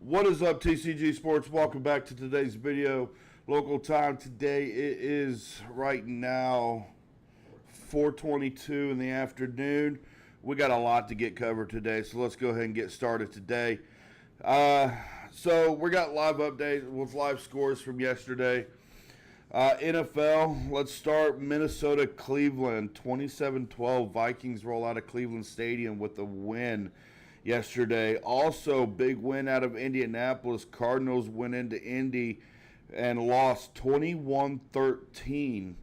What is up, TCG Sports? Welcome back to today's video. Local time today, it is right now 4:22 in the afternoon. We got a lot to get covered today, so let's go ahead and get started today. So we got live updates with live scores from yesterday. NFL, let's start Minnesota, Cleveland, 27-12. Vikings roll out of Cleveland Stadium with a win yesterday. Also, big win out of Indianapolis. Cardinals went into Indy and lost 21-13.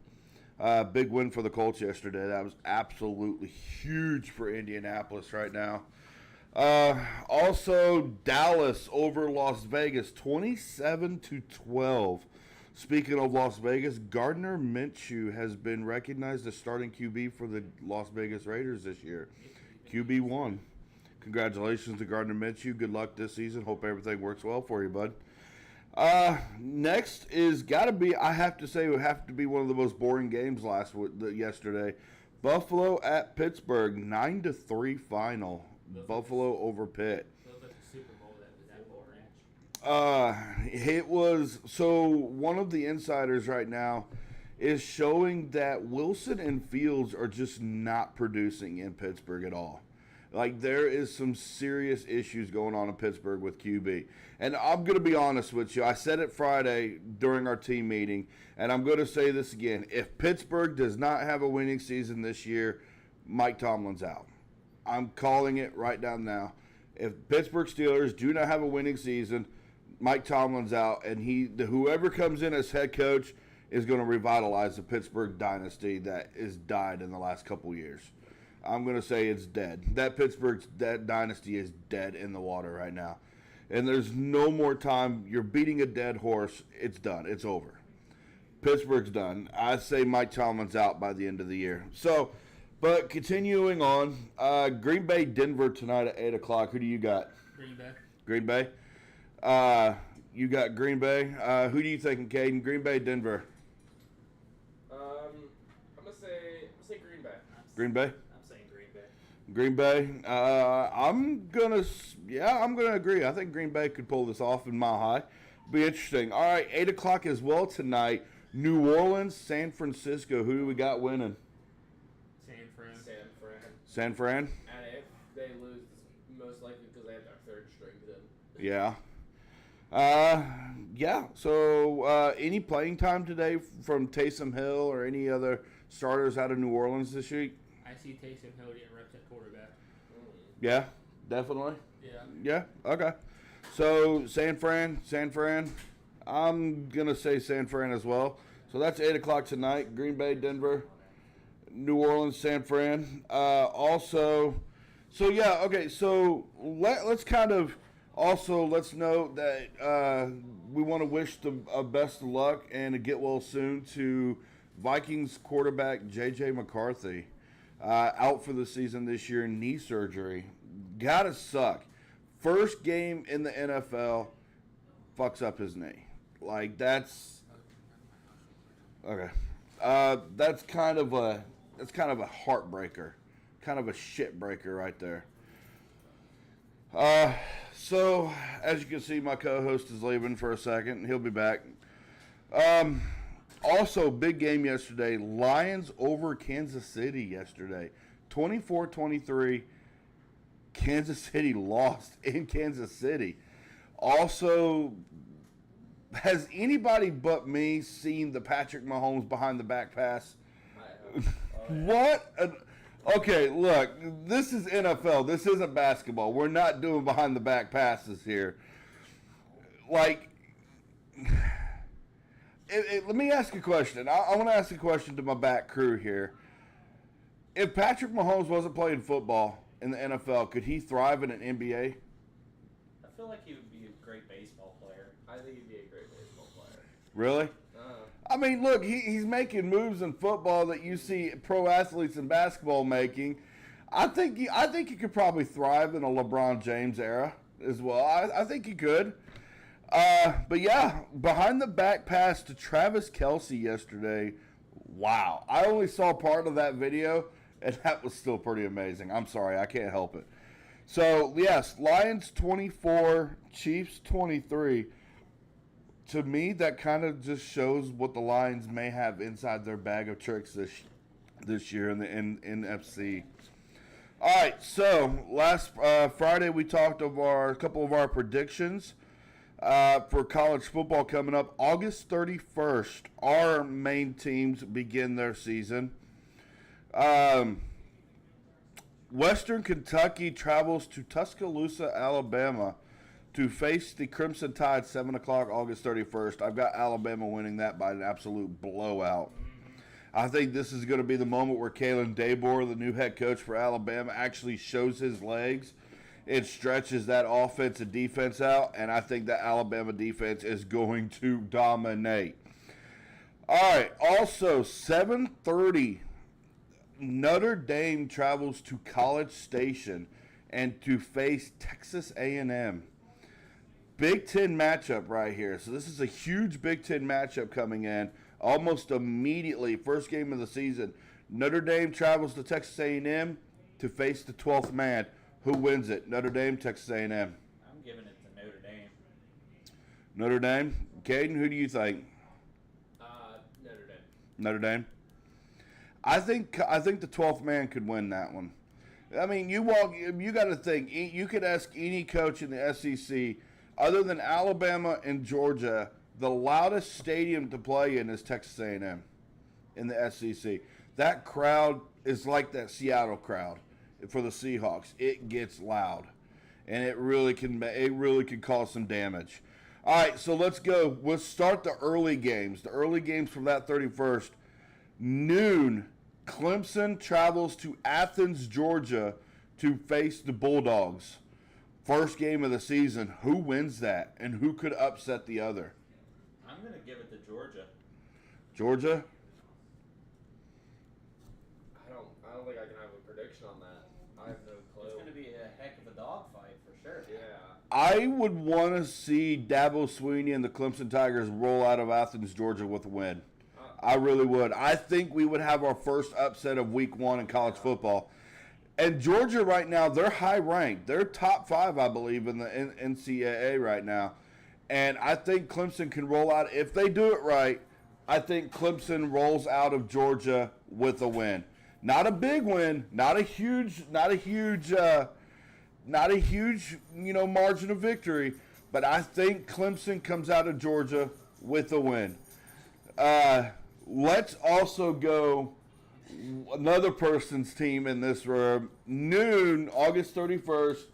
Big win for the Colts yesterday. That was absolutely huge for Indianapolis right now. Also, Dallas over Las Vegas, 27-12. Speaking of Las Vegas, Gardner Minshew has been recognized as starting QB for the Las Vegas Raiders this year. QB1. Congratulations to Gardner Minshew. Good luck this season. Hope everything works well for you, bud. Next is got to be, I have to say, it would have to be one of the most boring games yesterday. Buffalo at Pittsburgh, 9-3 final. Buffalo over Pitt. Feels like the Super Bowl that was at Bull Ranch. It was, so one of the insiders right now is showing that Wilson and Fields are just not producing in Pittsburgh at all. Like, there is some serious issues going on in Pittsburgh with QB. And I'm going to be honest with you. I said it Friday during our team meeting, and I'm going to say this again. If Pittsburgh does not have a winning season this year, Mike Tomlin's out. I'm calling it right down now. If Pittsburgh Steelers do not have a winning season, Mike Tomlin's out, and whoever comes in as head coach is going to revitalize the Pittsburgh dynasty that has died in the last couple years. I'm going to say it's dead. That dynasty is dead in the water right now. And there's no more time. You're beating a dead horse. It's done. It's over. Pittsburgh's done. I say Mike Tomlin's out by the end of the year. So, but continuing on, Green Bay, Denver tonight at 8 o'clock. Who do you got? Green Bay. Green Bay? You got Green Bay. Who do you think, Caden? Green Bay, Denver? I'm gonna say Green Bay. Green Bay? Green Bay. Green Bay. I'm gonna agree. I think Green Bay could pull this off in Mile High. Be interesting. All right, 8 o'clock as well tonight. New Orleans, San Francisco. Who do we got winning? San Fran. And if they lose, it's most likely because they have their third string then. Yeah. Yeah. So, any playing time today from Taysom Hill or any other starters out of New Orleans this week? I see Taysom Hill getting reps at quarterback. Yeah, definitely. Yeah. Yeah, okay. So, San Fran. I'm going to say San Fran as well. So, that's 8 o'clock tonight. Green Bay, Denver, New Orleans, San Fran. So let's kind of also, let's note that we want to wish the best of luck and a get well soon to Vikings quarterback J.J. McCarthy. Out for the season this year, knee surgery. Gotta suck. First game in the NFL, fucks up his knee. Like, that's okay. That's kind of a heartbreaker, kind of a shit breaker right there. So as you can see, my co-host is leaving for a second. He'll be back. Also, big game yesterday. Lions over Kansas City yesterday. 24-23. Kansas City lost in Kansas City. Also, has anybody but me seen the Patrick Mahomes behind the back pass? I have. What? Okay, look, this is NFL. This isn't basketball. We're not doing behind the back passes here. Like, let me ask a question. I want to ask a question to my back crew here. If Patrick Mahomes wasn't playing football in the NFL, could he thrive in an NBA? I feel like he would be a great baseball player. I think he'd be a great baseball player. Really? I mean, look, he's making moves in football that you see pro athletes in basketball making. I think he could probably thrive in a LeBron James era as well. I think he could. But yeah, behind the back pass to Travis Kelce yesterday. Wow. I only saw part of that video, and that was still pretty amazing. I'm sorry, I can't help it. So, yes, Lions 24, Chiefs 23. To me, that kind of just shows what the Lions may have inside their bag of tricks this year in the NFC. All right, so last Friday we talked of a couple of our predictions for college football coming up. August 31st, our main teams begin their season. Western Kentucky travels to Tuscaloosa, Alabama to face the Crimson Tide, 7 o'clock, August 31st. I've got Alabama winning that by an absolute blowout. I think this is going to be the moment where Kalen DeBoer, the new head coach for Alabama, actually shows his legs. It stretches that offense and defense out, and I think that Alabama defense is going to dominate. All right, also 7:30, Notre Dame travels to College Station and to face Texas A&M. Big Ten matchup right here. So this is a huge Big Ten matchup coming in almost immediately. First game of the season. Notre Dame travels to Texas A&M to face the 12th man. Who wins it? Notre Dame, Texas A&M. I'm giving it to Notre Dame. Notre Dame. Caden, who do you think? Notre Dame. Notre Dame. I think the 12th man could win that one. I mean, you got to think. You could ask any coach in the SEC, other than Alabama and Georgia, the loudest stadium to play in is Texas A&M in the SEC. That crowd is like that Seattle crowd for the Seahawks. It gets loud, and it really can cause some damage. All right, so let's go. We'll start the early games. The early games from that 31st. Noon, Clemson travels to Athens, Georgia to face the Bulldogs. First game of the season. Who wins that, and who could upset the other? I'm going to give it to Georgia. Georgia? I don't think I can have a prediction on that. I have no clue. It's going to be a heck of a dogfight for sure. Yeah. I would want to see Dabo Swinney and the Clemson Tigers roll out of Athens, Georgia with a win. I really would. I think we would have our first upset of week 1 in college football. And Georgia right now, they're high ranked. They're top 5, I believe, in the NCAA right now. And I think Clemson can roll out. If they do it right, I think Clemson rolls out of Georgia with a win. Not a big win, not a huge margin of victory, but I think Clemson comes out of Georgia with a win. Let's also go another person's team in this room. Noon, August 31st,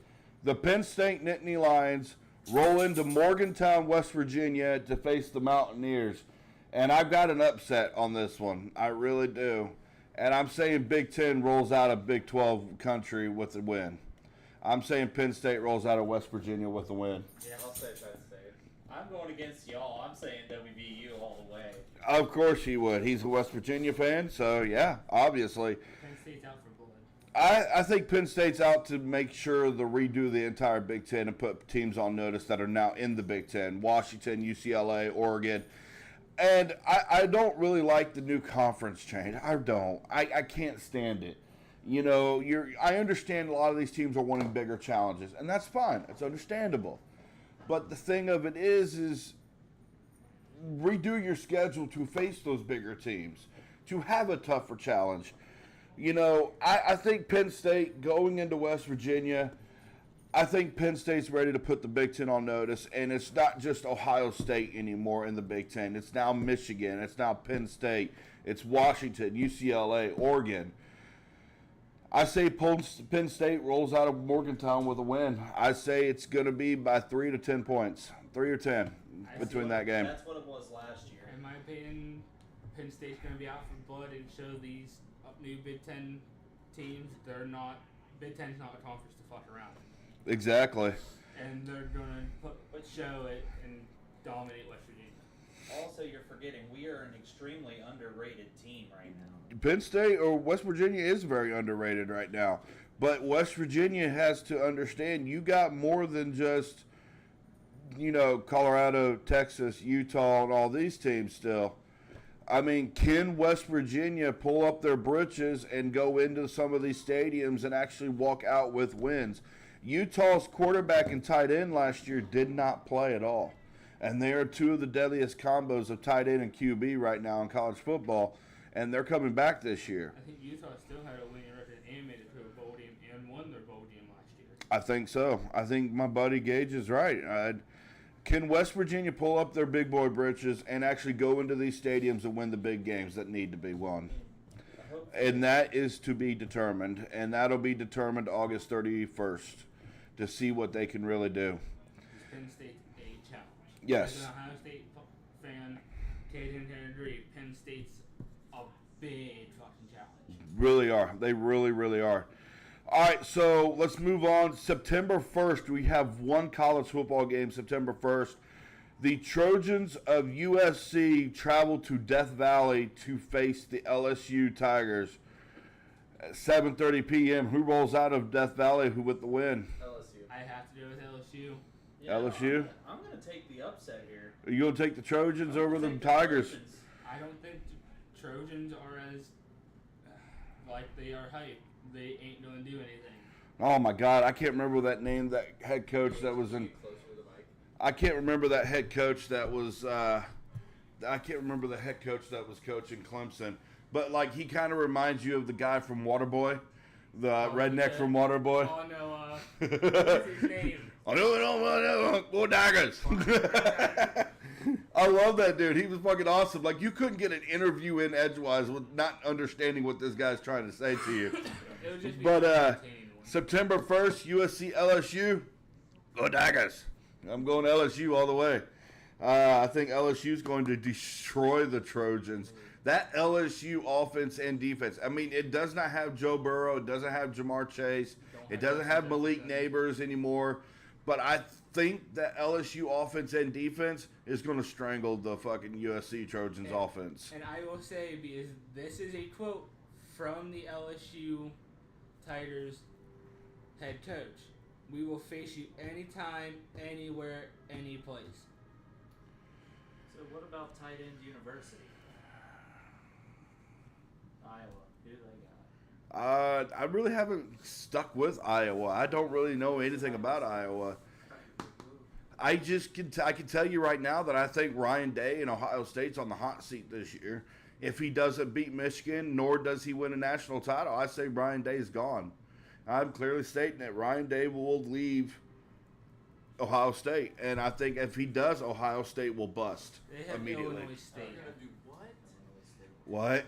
the Penn State Nittany Lions roll into Morgantown, West Virginia to face the Mountaineers. And I've got an upset on this one. I really do. And I'm saying Big Ten rolls out of Big 12 country with a win. I'm saying Penn State rolls out of West Virginia with a win. Yeah, I'll say Penn State. I'm going against y'all. I'm saying WVU all the way. Of course he would. He's a West Virginia fan, so yeah, obviously. Penn State's out for blood. I think Penn State's out to make sure to redo the entire Big Ten and put teams on notice that are now in the Big Ten. Washington, UCLA, Oregon. And I don't really like the new conference change. I don't. I can't stand it. You know, I understand a lot of these teams are wanting bigger challenges, and that's fine. It's understandable. But the thing of it is redo your schedule to face those bigger teams, to have a tougher challenge. You know, I think Penn State going into West Virginia, I think Penn State's ready to put the Big Ten on notice, and it's not just Ohio State anymore in the Big Ten. It's now Michigan. It's now Penn State. It's Washington, UCLA, Oregon. I say Penn State rolls out of Morgantown with a win. I say it's going to be by 3 to 10 points, 3 or 10 between that game. That's what it was last year. In my opinion, Penn State's going to be out for blood and show these new Big Ten teams Big Ten's not a conference to fuck around. Exactly. And they're going to show it and dominate West Virginia. Also, you're forgetting we are an extremely underrated team right now. Penn State or West Virginia is very underrated right now. But West Virginia has to understand you got more than just, Colorado, Texas, Utah, and all these teams still. I mean, can West Virginia pull up their britches and go into some of these stadiums and actually walk out with wins? Utah's quarterback and tight end last year did not play at all. And they are two of the deadliest combos of tight end and QB right now in college football. And they're coming back this year. I think Utah still had a winning record and made it to a bowl game and won their bowl game last year. I think so. I think my buddy Gage is right. Can West Virginia pull up their big boy britches and actually go into these stadiums and win the big games that need to be won? And that is to be determined. And that'll be determined August 31st to see what they can really do. Penn State's a challenge. Yes. As an Ohio State fan, Caden can agree. Penn State's a big fucking challenge. Really are. They really, really are. All right, so let's move on. September 1st, we have one college football game, September 1st. The Trojans of USC travel to Death Valley to face the LSU Tigers at 7:30 p.m. Who rolls out of Death Valley with the win? LSU. I have to go with LSU. LSU? I'm going to take the upset here. Are you going to take the Trojans I'm over gonna the take Tigers? Trojans. I don't think the Trojans are as like they are hyped. They ain't gonna do anything. Oh, my God. I can't remember that name, that head coach that was in. Get closer to the mic. I can't remember that head coach that was. I can't remember the head coach that was coaching Clemson, but like he kind of reminds you of the guy from Waterboy, the redneck from Waterboy. Oh no, what's his name? Go Tigers! I love that dude. He was fucking awesome. Like you couldn't get an interview in edgewise with not understanding what this guy's trying to say to you. It would just be But entertaining. September 1st, USC LSU. Go Tigers! I'm going LSU all the way. I think LSU is going to destroy the Trojans. That LSU offense and defense. I mean, it does not have Joe Burrow. It doesn't have Jamar Chase. It doesn't have Malik Neighbors anymore. But I think that LSU offense and defense is going to strangle the fucking USC Trojans offense. And I will say, because this is a quote from the LSU Tigers head coach. We will face you anytime, anywhere, any place. So what about tight end university? Iowa. Who do they got? I really haven't stuck with Iowa. I don't really know anything about Iowa. I can tell you right now that I think Ryan Day in Ohio State's on the hot seat this year. If he doesn't beat Michigan, nor does he win a national title, I say Ryan Day's gone. I'm clearly stating that Ryan Day will leave Ohio State, and I think if he does, Ohio State will bust They have immediately. Illinois State. Do what?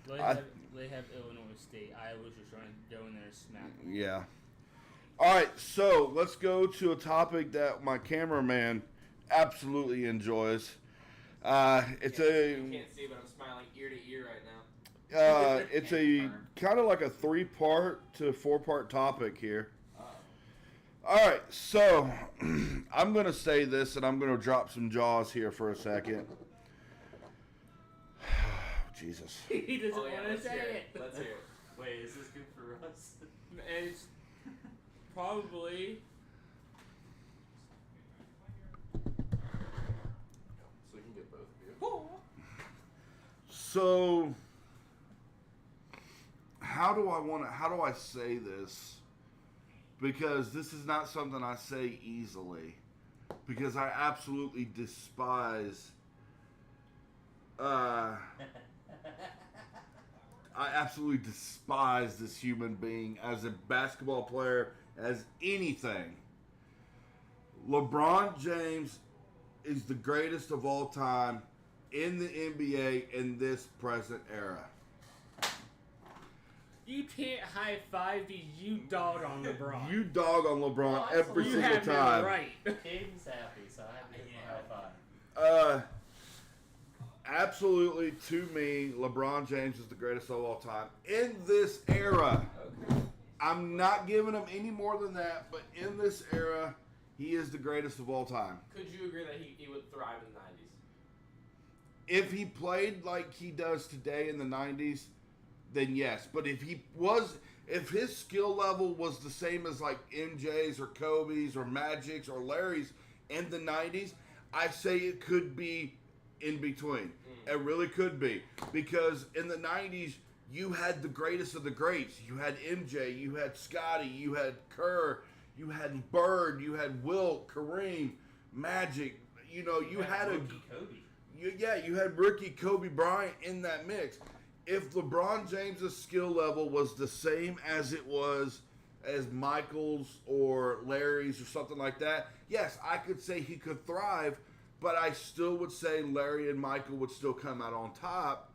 What? They have Illinois State. Iowa's just trying to go in there and smack them. Yeah. All right, so let's go to a topic that my cameraman absolutely enjoys. It's You a can't see, but I'm smiling ear to ear right now. it's a kind of like a 3-part to 4-part topic here. All right, so I'm going to say this, and I'm going to drop some jaws here for a second. Jesus. He doesn't Oh, yeah, want to let's say hear it. Let's hear it. Wait, is this good for us? It's probably So we can get both of you. So how do I say this? Because this is not something I say easily. Because I absolutely despise this human being as a basketball player, as anything. LeBron James is the greatest of all time in the NBA in this present era. you can't high five because you dog on LeBron. You dog on LeBron Well, every You single have no time. right. Caden's happy, so I have to give him a high five. Absolutely, to me, LeBron James is the greatest of all time in this era. Okay. I'm not giving him any more than that, but in this era, he is the greatest of all time. Could you agree that he would thrive in the 90s? If he played like he does today in the 90s, then yes. But if his skill level was the same as like MJ's or Kobe's or Magic's or Larry's in the 90s, I say it could be in between. It really could be. Because in the 90s, you had the greatest of the greats. You had MJ, you had Scotty, you had Kerr, you had Bird, you had Wilt, Kareem, Magic. You know, you had rookie Kobe. You had rookie Kobe Bryant in that mix. If LeBron James's skill level was the same as it was as Michael's or Larry's or something like that, yes, I could say he could thrive, but I still would say Larry and Michael would still come out on top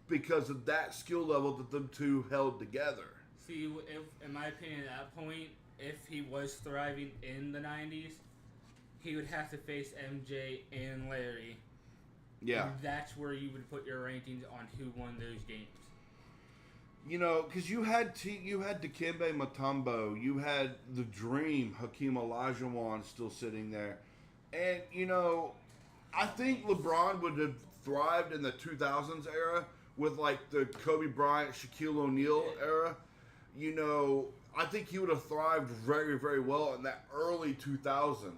because of that skill level that the two held together. See, if, in my opinion, at that point, if he was thriving in the 90s, he would have to face MJ and Larry. Yeah. And that's where you would put your rankings on who won those games. You know, because you had Dikembe Mutombo, you had the Dream, Hakeem Olajuwon still sitting there. And, you know, I think LeBron would have thrived in the 2000s era with, like, the Kobe Bryant, Shaquille O'Neal era. You know, I think he would have thrived very, very well in that early 2000s.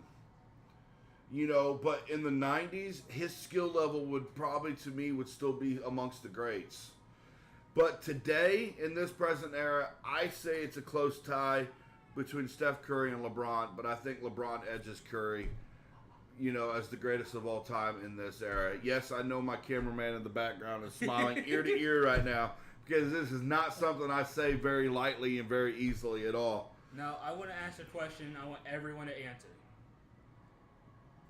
You know, but in the 90s, his skill level would probably, to me, would still be amongst the greats. But today, in this present era, I say it's a close tie between Steph Curry and LeBron, but I think LeBron edges Curry, you know, as the greatest of all time in this era. Yes, I know my cameraman in the background is smiling ear to ear right now, because this is not something I say very lightly and very easily at all. Now, I want to ask a question I want everyone to answer.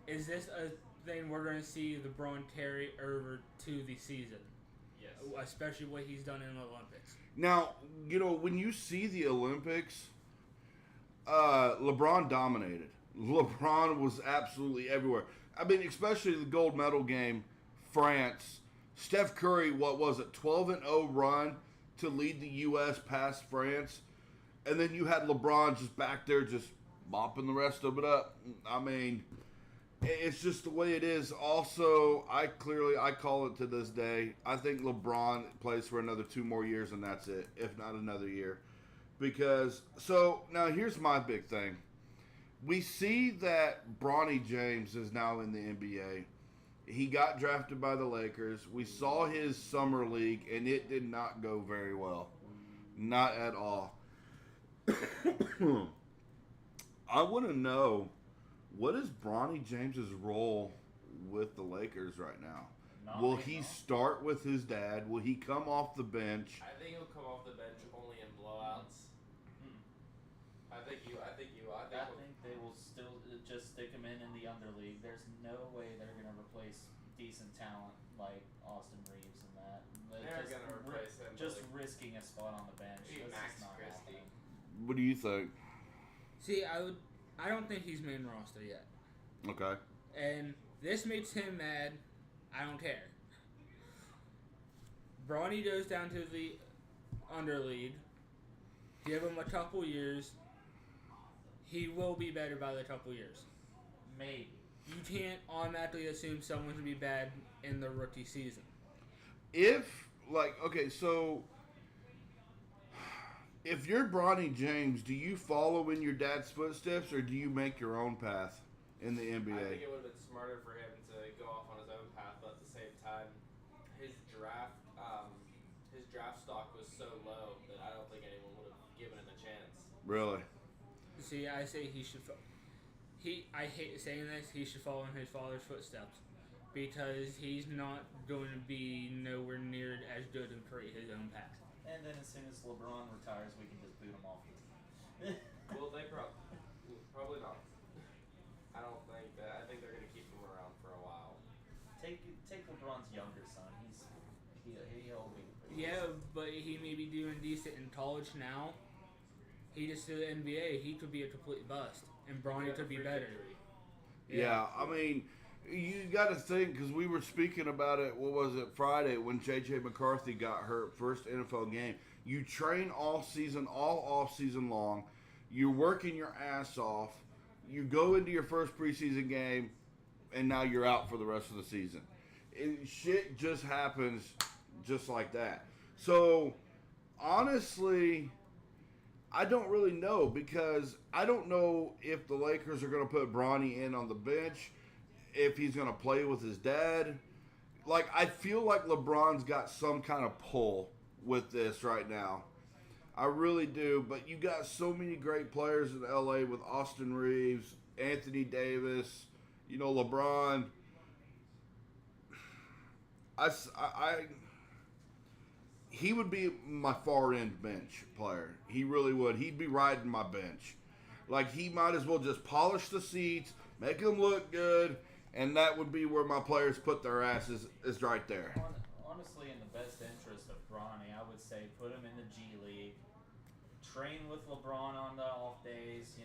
Is this a thing we're going to see LeBron carry over to the season? Yes. Especially what he's done in the Olympics. Now, you know, when you see the Olympics, LeBron dominated. LeBron was absolutely everywhere. I mean, especially the gold medal game, France. Steph Curry, what was it, 12-0 run to lead the U.S. past France? And then you had LeBron just back there just mopping the rest of it up. I mean, it's just the way it is. Also, I call it to this day. I think LeBron plays for another 2 more years and that's it, if not another year. Because, so, now here's my big thing. We see that Bronny James is now in the NBA. He got drafted by the Lakers. We saw his summer league, and it did not go very well. Not at all. I want to know, what is Bronny James's role with the Lakers right now? Will he start with his dad? Will he come off the bench? I think he'll come off the bench only in blowouts. I think they will still just stick him in the underleague. There's no way they're going to replace decent talent like Austin Reeves and that. They're going to replace him. Just risking a spot on the bench. Maybe That's Max just not Christie. happening. What do you think? See, I don't think he's main roster yet. Okay. And this makes him mad. I don't care. Bronny goes down to the underleague. Give him a couple years. He will be better by the couple years. Maybe. You can't automatically assume someone to be bad in the rookie season. If you're Bronny James, do you follow in your dad's footsteps or do you make your own path in the NBA? I think it would have been smarter for him to go off on his own path, but at the same time, his draft stock was so low that I don't think anyone would have given him a chance. Really? See, I say he should. I hate saying this. He should follow in his father's footsteps because he's not going to be nowhere near as good and create his own path. And then as soon as LeBron retires, we can just boot him off. Well, they probably not. I don't think that. I think they're going to keep him around for a while. Take LeBron's younger son. He'll be. Yeah, but he may be doing decent in college now. He just did the NBA. He could be a complete bust, and Bronny could be better. Yeah, I mean, you got to think, because we were speaking about it, what was it, Friday, when J.J. McCarthy got hurt, first NFL game. You train all off season long. You're working your ass off. You go into your first preseason game, and now you're out for the rest of the season. Shit just happens just like that. So, honestly, I don't really know, because I don't know if the Lakers are going to put Bronny in on the bench, if he's going to play with his dad. Like, I feel like LeBron's got some kind of pull with this right now. I really do. But you got so many great players in LA with Austin Reeves, Anthony Davis, LeBron. He would be my far end bench player. He really would. He'd be riding my bench. Like, he might as well just polish the seats, make them look good, and that would be where my players put their asses, is right there. Honestly, in the best interest of Bronny, I would say put him in the G League. Train with LeBron on the off days,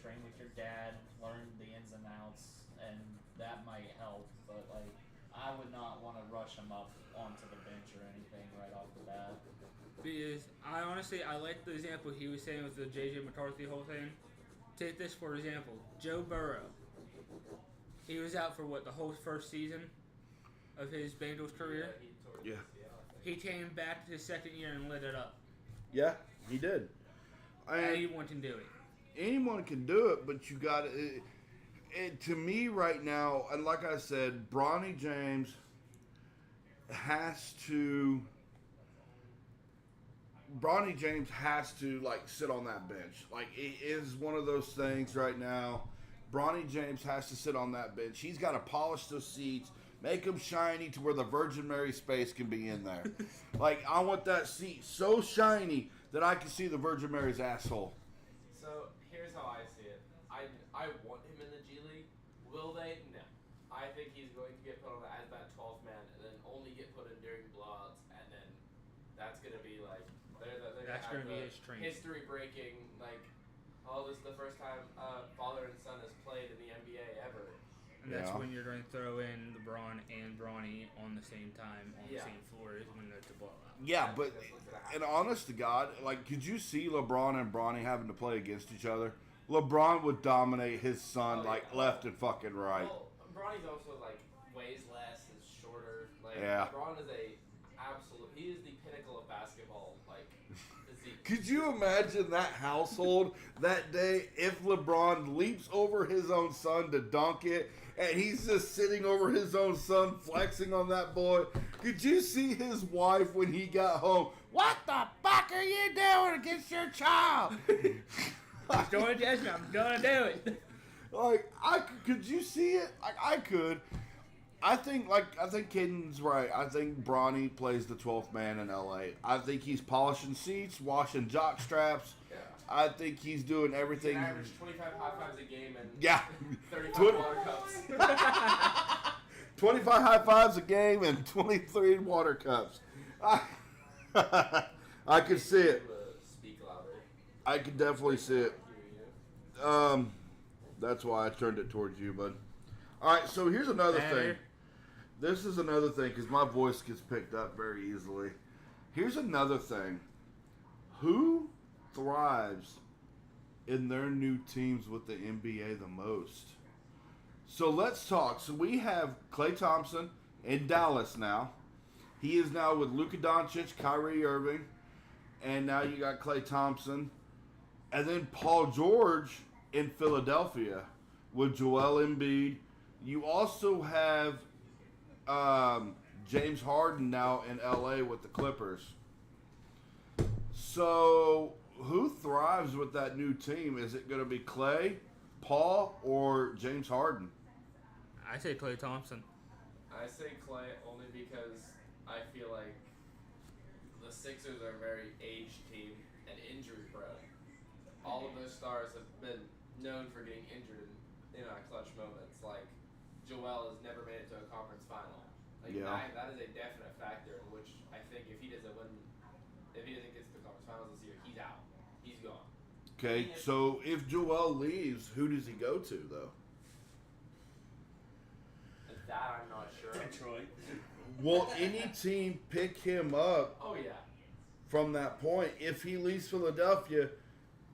train with your dad, learn the ins and outs, and that might help. But, like, I would not want to rush him up onto the bench or anything right off the bat. Because I like the example he was saying with the J.J. McCarthy whole thing. Take this for example. Joe Burrow. He was out for the whole first season of his Bengals career. Yeah. He came back to his second year and lit it up. Yeah, he did. Anyone can do it. Anyone can do it, but you got it. To me right now, and like I said, Bronny James has to sit on that bench. Like, it is one of those things right now. Bronny James has to sit on that bench. He's got to polish those seats, make them shiny to where the Virgin Mary space can be in there. Like, I want that seat so shiny that I can see the Virgin Mary's asshole. So here's how I see it. I want him in the G League. Will they? No. I think he's going to get put on as that 12th man, and then only get put in during blowouts, and then that's going to be like That's going to be his train. History breaking, like, this is the first time father and son has played in the NBA ever. And that's when you're going to throw in LeBron and Bronny on the same time on the same floor is when it's a blowout. Yeah, but and honest to God, like, could you see LeBron and Bronny having to play against each other? LeBron would dominate his son left and fucking right. Well, Bronny's also like weighs less, is shorter. Like, yeah. LeBron is he is the pinnacle of basketball. Like, physique. Could you imagine that household that day if LeBron leaps over his own son to dunk it, and he's just sitting over his own son flexing on that boy? Could you see his wife when he got home? What the fuck are you doing against your child? I'm doing it, I'm gonna do it. Like, could you see it? Like, I could. I think Caden's right. I think Bronny plays the 12th man in LA. I think he's polishing seats, washing jock straps. Yeah. I think he's doing everything. He averaged 25 high fives a game and Yeah. 35 water cups. 25 high fives a game and 23 water cups. I could see it. Speak louder. I could definitely see it. That's why I turned it towards you, bud. All right, so here's another thing. This is another thing because my voice gets picked up very easily. Here's another thing. Who thrives in their new teams with the NBA the most? So let's talk. So we have Klay Thompson in Dallas now. He is now with Luka Doncic, Kyrie Irving, and now you got Klay Thompson. And then Paul George in Philadelphia with Joel Embiid. You also have James Harden now in LA with the Clippers. So who thrives with that new team? Is it going to be Klay, Paul, or James Harden? I say Klay Thompson. I say Klay only because I feel like the Sixers are a very aged team and injury prone. All of those stars have been known for getting injured in clutch moments. Like, Joel has never made it to a conference final. Like, that is a definite factor in which I think if he doesn't get to the conference finals this year, he's out. He's gone. Okay, so if Joel leaves, who does he go to, though? That I'm not sure. Detroit. Will any team pick him up Oh, yeah. from that point? If he leaves Philadelphia,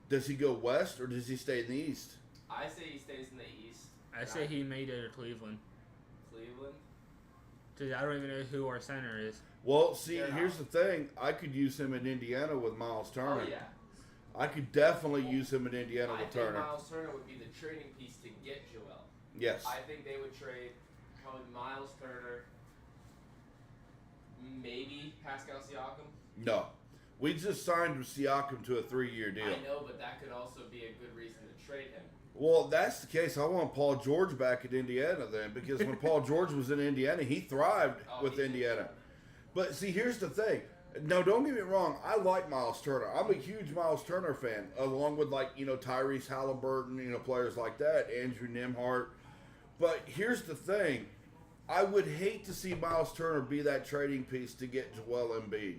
does he go west or does he stay in the east? I say he stays in the East. I say he made it to Cleveland. Cleveland? Because I don't even know who our center is. Well, see, here's the thing. I could use him in Indiana with Miles Turner. Oh, yeah. I could definitely use him in Indiana with think Turner. Miles Turner would be the trading piece to get Joel. Yes. I think they would trade probably Miles Turner, maybe Pascal Siakam. No. We just signed Siakam to a 3-year deal. I know, but that could also be a good reason to trade him. Well, if that's the case, I want Paul George back at Indiana then, because when Paul George was in Indiana, he thrived with Indiana. But see, here's the thing. No, don't get me wrong. I like Miles Turner. I'm a huge Miles Turner fan, along with Tyrese Halliburton, players like that, Andrew Nembhard. But here's the thing. I would hate to see Miles Turner be that trading piece to get Joel Embiid.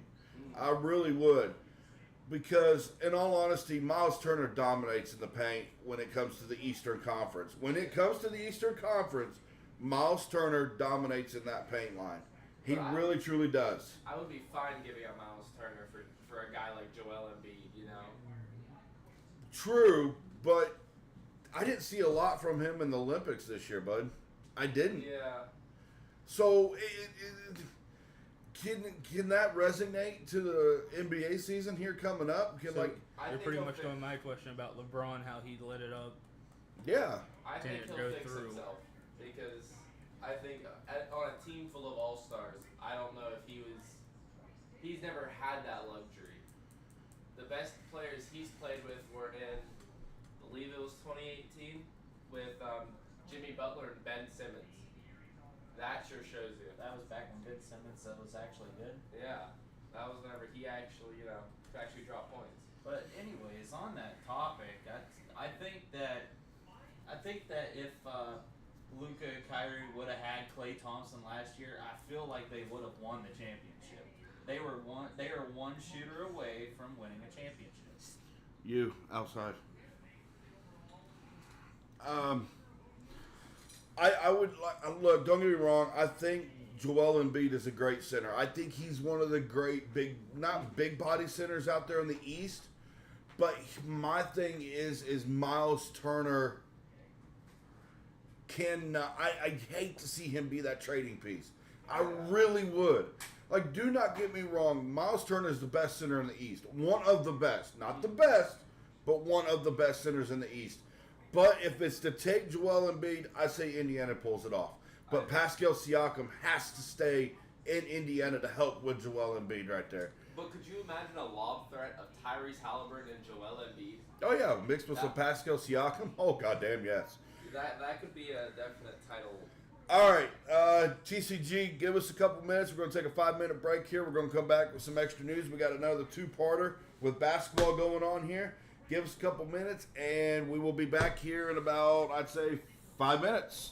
I really would. Because, in all honesty, Miles Turner dominates in the paint when it comes to the Eastern Conference. When it comes to the Eastern Conference, Miles Turner dominates in that paint line. He really, truly does. I would be fine giving up Miles Turner for a guy like Joel Embiid, True, but I didn't see a lot from him in the Olympics this year, bud. I didn't. Yeah. So, can that resonate to the NBA season here coming up? You're pretty much going my question about LeBron, how he lit it up. Yeah. I think he'll fix himself because I think on a team full of all-stars, I don't know if he's never had that luxury. The best players he's played with were in, I believe it was 2018, with Jimmy Butler and Ben Simmons. That sure shows you. That was back when Ben Simmons was actually good. Yeah, that was whenever he actually, could actually drop points. But anyways, on that topic, I think that if Luka and Kyrie would have had Klay Thompson last year, I feel like they would have won the championship. They are one shooter away from winning a championship. You outside. I would look. Don't get me wrong. I think Joel Embiid is a great center. I think he's one of the great not big body centers out there in the East. But my thing is Miles Turner cannot. I hate to see him be that trading piece. I really would. Do not get me wrong. Miles Turner is the best center in the East. One of the best, not the best, but one of the best centers in the East. But if it's to take Joel Embiid, I say Indiana pulls it off. But Pascal Siakam has to stay in Indiana to help with Joel Embiid right there. But could you imagine a lob threat of Tyrese Halliburton and Joel Embiid? Oh, yeah. Mixed with some Pascal Siakam? Oh, goddamn, yes. That could be a definite title. All right. TCG, give us a couple minutes. We're going to take a 5-minute break here. We're going to come back with some extra news. We got another 2-parter with basketball going on here. Give us a couple minutes, and we will be back here in about, I'd say, 5 minutes.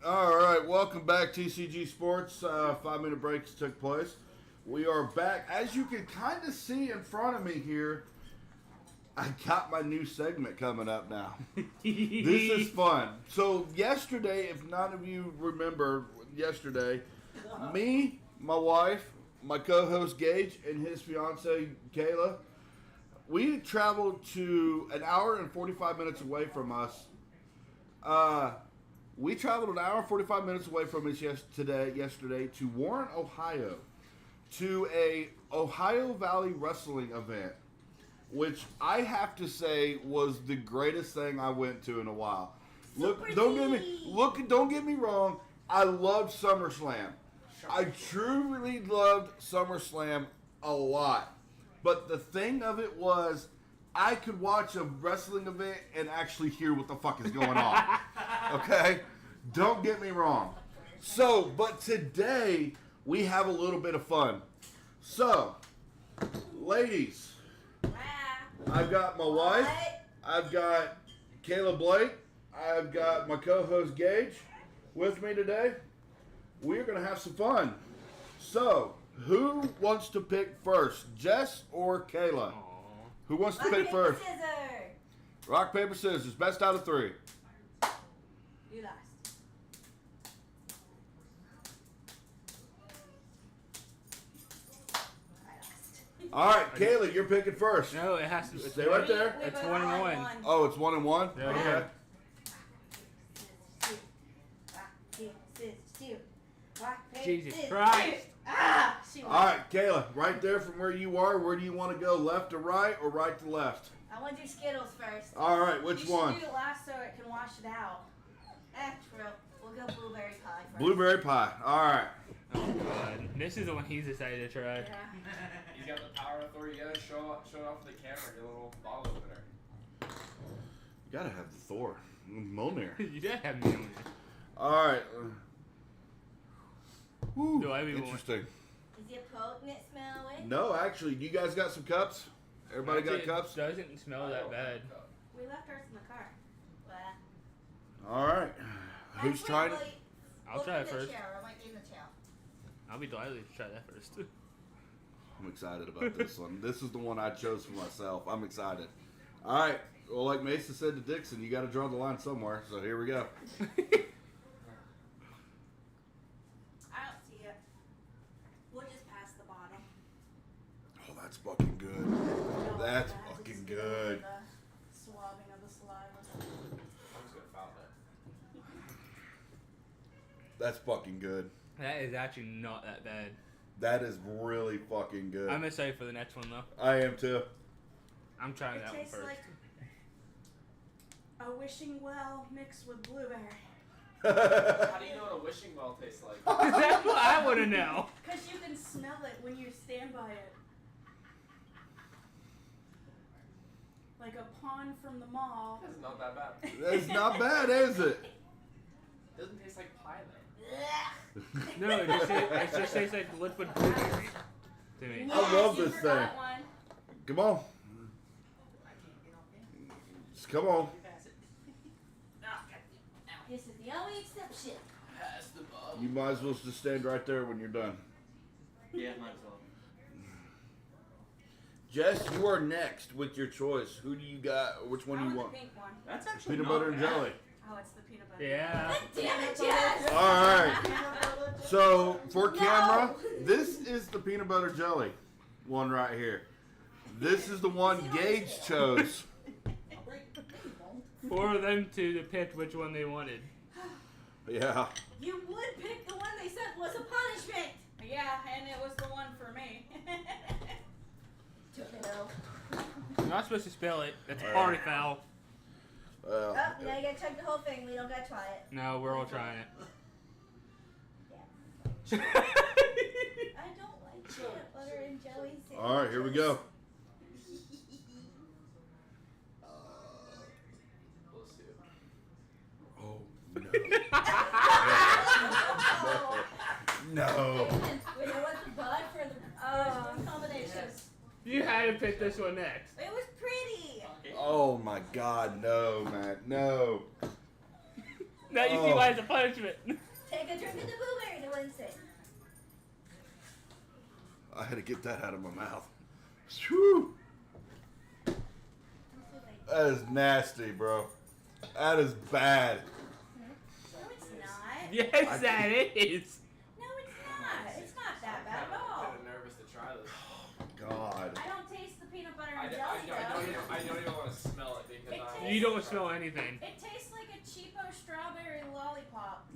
All right, welcome back, TCG Sports. 5-minute breaks took place. We are back. As you can kind of see in front of me here, I got my new segment coming up now. This is fun. So yesterday, if none of you remember yesterday, me, my wife, my co-host Gage, and his fiance Kayla, we traveled to an hour and 45 minutes away from us. We traveled an hour and 45 minutes away from us yesterday to Warren, Ohio, to a Ohio Valley wrestling event, which I have to say was the greatest thing I went to in a while. Don't get me wrong. I loved SummerSlam. I truly loved SummerSlam a lot. But the thing of it was, I could watch a wrestling event and actually hear what the fuck is going on. Okay? Don't get me wrong. So, but today, we have a little bit of fun. So, ladies, I've got my wife, I've got Kayla Blake, I've got my co-host Gage with me today. We're going to have some fun. So, who wants to pick first, Jess or Kayla? Who wants to pick first? Scissors. Rock, paper, scissors. Best out of 3. You last. I lost. All right, Kayla, you're picking first. No, it has to. It's Stay right there. It's We 1 and both 1. won. Oh, it's 1 and 1? Yeah. Okay. Jesus scissors, Christ. shoot. Ah, she won. All right, Kayla, right there from where you are, where do you want to go? Left to right or right to left? I want to do Skittles first. All right, which you one? should do it last so it can wash it out. True. We'll go blueberry pie first. Blueberry pie. All right. Oh god, this is the one he's decided to try. Yeah. He's got the power authority. You gotta show it off to the camera. Get a little bottle opener. You gotta have the Thor. Mjolnir. You did have me on it. All right. Whew, Do I be interesting. Is it potent it smell with? No, actually, you guys got some cups? Everybody got Actually, cups? It doesn't smell that bad. We left ours in the car. Well, All right. Who's that's trying it? probably- I'll look try in it the first. chair. I might be in the chair. I'll be delighted to try that first. I'm excited about this one. This is the one I chose for myself. I'm excited. All right. Well, like Mason said to Dixon, you got to draw the line somewhere. So here we go. I don't see it. We'll just pass the bottom. Oh, that's fucking good. No, That's I have to fucking just get good. The swabbing of the saliva. I'm just gonna foul it. That's fucking good. That is actually not that bad. That is really fucking good. I'm excited for the next one though. I am too. I'm trying It that one tastes first. like a wishing well mixed with blueberry. How do you know what a wishing well tastes like? That's what I want to know. Because you can smell it when you stand by it. Like a pond from the mall. It's not that bad. It's not bad, is it? It doesn't taste like pie though. No, it just tastes like liquid blueberry to me. I love you this forgot thing. One. Come on. Just come on. This is the only exception. Pass the bottle. You might as well just stand right there when you're done. Yeah, might as well. Jess, you are next with your choice. Who do you got? Which one I do you want want? the pink one. That's actually Peanut not butter and bad. jelly. Oh, it's the peanut butter. Yeah. God damn it, Jess! All right. So for No. camera, this is the peanut butter jelly one right here. This is the one Gage chose. For them to pick which one they wanted. Yeah. You would pick the one they said was a punishment. Yeah, and it was the one for me. You're not supposed to spell it. That's a party foul. Oh, now you gotta chug the whole thing. We don't gotta try it. No, we're all trying it. I don't like peanut butter and jelly sandwiches. All right, here we go. We'll see. Oh no. No. We know what the bud for the combinations. You had to pick this one next. It was pretty. Oh my God, no, man, no. Now you see why it's a punishment. Take a drink of the blueberry to Winston. I had to get that out of my mouth. Whew. That is nasty, bro. That is bad. No, it's not. Yes, that is. No, it's not. It's not that bad at all. I'm kind of nervous to try this. God. I don't taste the peanut butter I and don't jelly though. even want to smell it because It You don't smell anything. It tastes like a cheapo strawberry lollipop.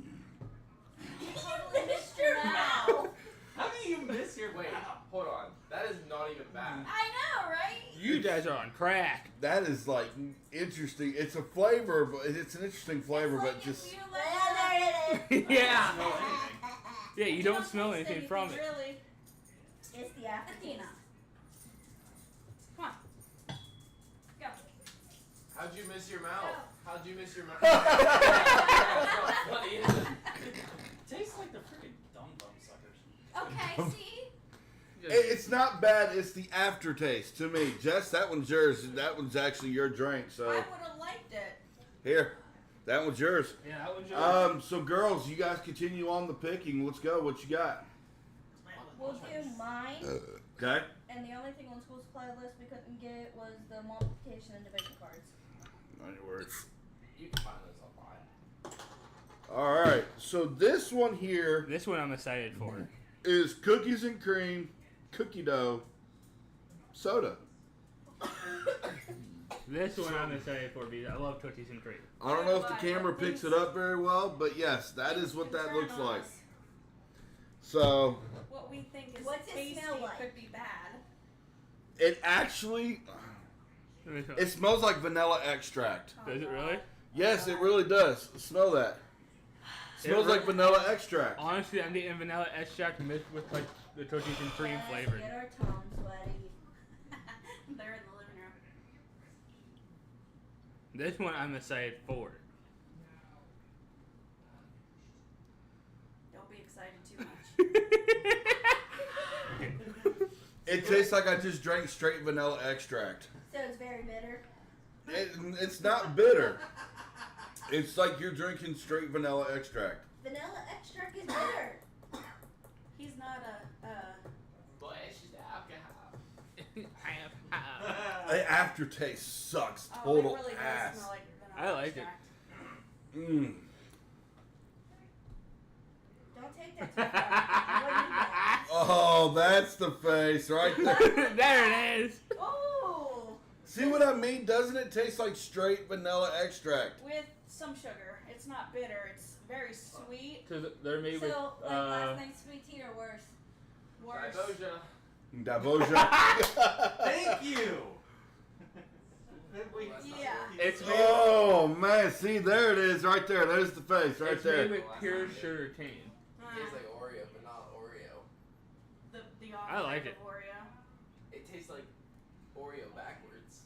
You totally missed your mouth. How do you miss your Wait, mouth? hold on. That is not even bad. I know, right? You guys are on crack. That is like interesting. It's a flavor, but it's an interesting flavor, but just. There it is. Yeah. Smell anything. Yeah, you don't smell anything from it. Really. It's the Athena. Come on. Go. How'd you miss your mouth? Go. How'd you miss your mouth? That's not funny, is it? Tastes like the freaking dum dum suckers. Okay, see? It's not bad. It's the aftertaste to me. Jess, that one's yours. That one's actually your drink. I So would have liked it. here, that one's yours. Yeah, that was yours. So girls, you guys continue on the picking. Let's go. What you got? We'll do mine, Okay. and the only thing on school supply list we couldn't get was the multiplication and division cards. On your word. You can find those online. All right. So this one here This one I'm excited for. is cookies and cream, cookie dough, soda. This one I'm excited for because I love cookies and cream. I don't know if the camera picks it up very well, but yes, that is what that looks like. So What we think is What's it tasty smell like? could be bad. it actually, it smells like vanilla extract. Does it really? Yes, it really does. Smell that. Smells like vanilla extract. Honestly, I'm getting vanilla extract mixed with like the cookies and cream Let's flavored. Get our tongues sweaty. They're in the living room. This one I'm excited for. Don't be excited too much. It tastes like I just drank straight vanilla extract. So it's very bitter. It's not bitter. It's like you're drinking straight vanilla extract. Vanilla extract is bitter. He's not a Boy, it's just alcohol. The aftertaste sucks. oh, it Total really ass. does smell like I vanilla like it. extract. Mm. Don't take that too far. You wouldn't eat that. Oh, that's the face right there. There it is. Oh, See what I mean? Doesn't it taste like straight vanilla extract? with some sugar. It's not bitter. It's very sweet. Cause they're made with So, like last night's sweet tea or worse? Worse. Diboja. Davoja. Thank you. Yeah. it's made, Oh man, see there it is, right there. There's the face, right it's there. made with pure sugar cane. It tastes like Oreo, but not Oreo. The I like opposite it. of Oreo. It tastes like Oreo backwards.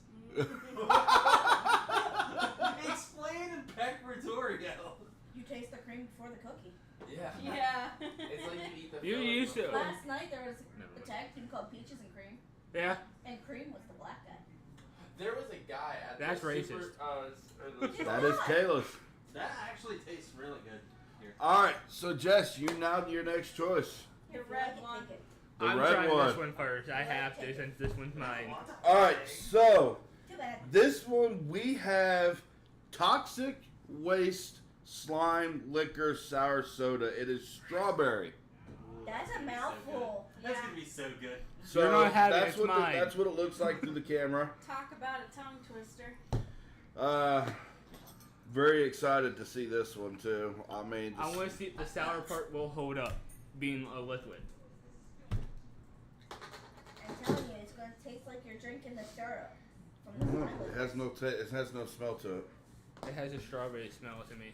Explain in backwards Oreo. You taste the cream before the cookie. Yeah. Yeah. It's like you eat the You filling used to. before- Last night there was Never a mind. tag team called Peaches and Cream, Yeah. and Cream was the black guy. There was a guy at That's the racist. That is Kayla's. That actually tastes really good. Here. All right, so Jess, you now your next choice. The If you red like it, one. take it. The I'm red trying one. this one first. I have to since this one's mine. All right, so Too bad. this one we have toxic waste slime liquor sour soda. It is strawberry. That's a mouthful. That's Yeah. gonna be so good. So You're not having it, that's it's what mine. that's what it looks like through the camera. Talk about a tongue twister. Very excited to see this one too. I mean, I want to see if the sour part will hold up, being a liquid. I'm telling you, it's going to taste like you're drinking the syrup from the slime it liquor. has no it has no smell to it. It has a strawberry smell to me.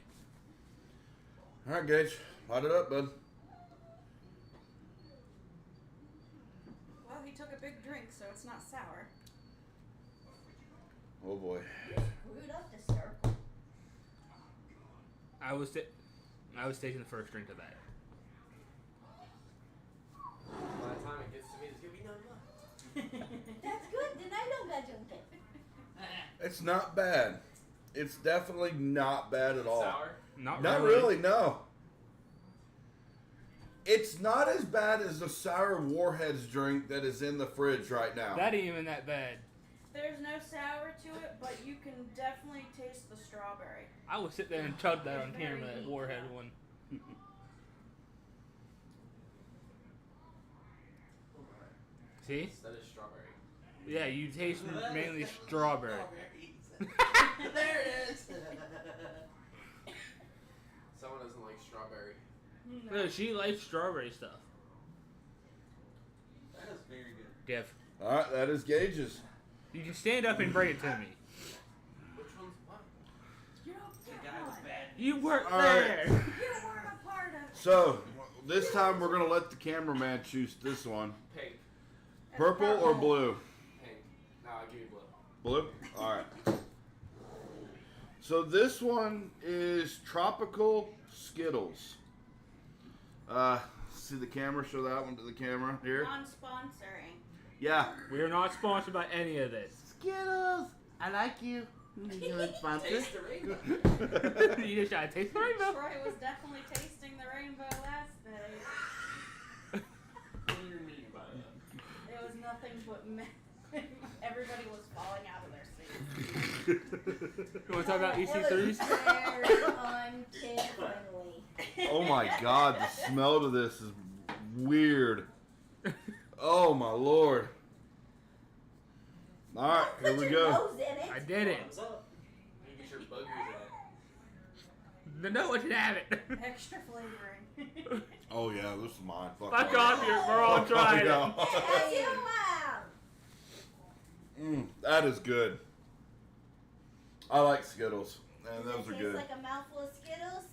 All right, Gage, light it up, bud. Well, he took a big drink, so it's not sour. Oh boy. Screwed up the circle. I was taking the first drink of that. By the time it gets to me, there's gonna be none left. That's good. Then I don't got drunk it. It's not bad. It's definitely not bad at all. Sour? Not Not really, no. It's not as bad as the Sour Warheads drink that is in the fridge right now. That ain't even that bad. There's no sour to it, but you can definitely taste the strawberry. I would sit there and chug that on camera, that Warhead one. See? Instead of strawberry. Yeah, you taste mainly strawberry. There it is. Someone doesn't like strawberry. No, she likes strawberry stuff. That is very good. Jeff, All right, that is Gage's. you can stand up and bring it to me. Which one's what? You don't The get guy was one. bad. You weren't All right. there. You weren't a part of it. So, this time we're going to let the cameraman choose this one. Pink. Purple or blue? Pink. No, I'll give you blue. Blue? All right. So this one is Tropical Skittles. See the camera? Show that one to the camera here. Non-sponsoring. Yeah. We are not sponsored by any of this. Skittles. I like you. You look Taste the rainbow. You just gotta taste the rainbow. Troy was definitely tasting the rainbow last day. What do you mean by that? It was nothing but everybody was falling out of their seats. You wanna talk about It was EC3s? very unkid-friendly. Oh my God, the smell to this is weird. Oh my Lord. All right, here Put we your go. nose in it. I did it. Thumbs up. You get your boogers in it. No one should have it. Extra flavoring. Oh yeah, this is mine. Fuck off, we're all trying it. Yeah. Yes, you are. That is good. I like Skittles, and Does those it are taste good. like a mouthful of Skittles?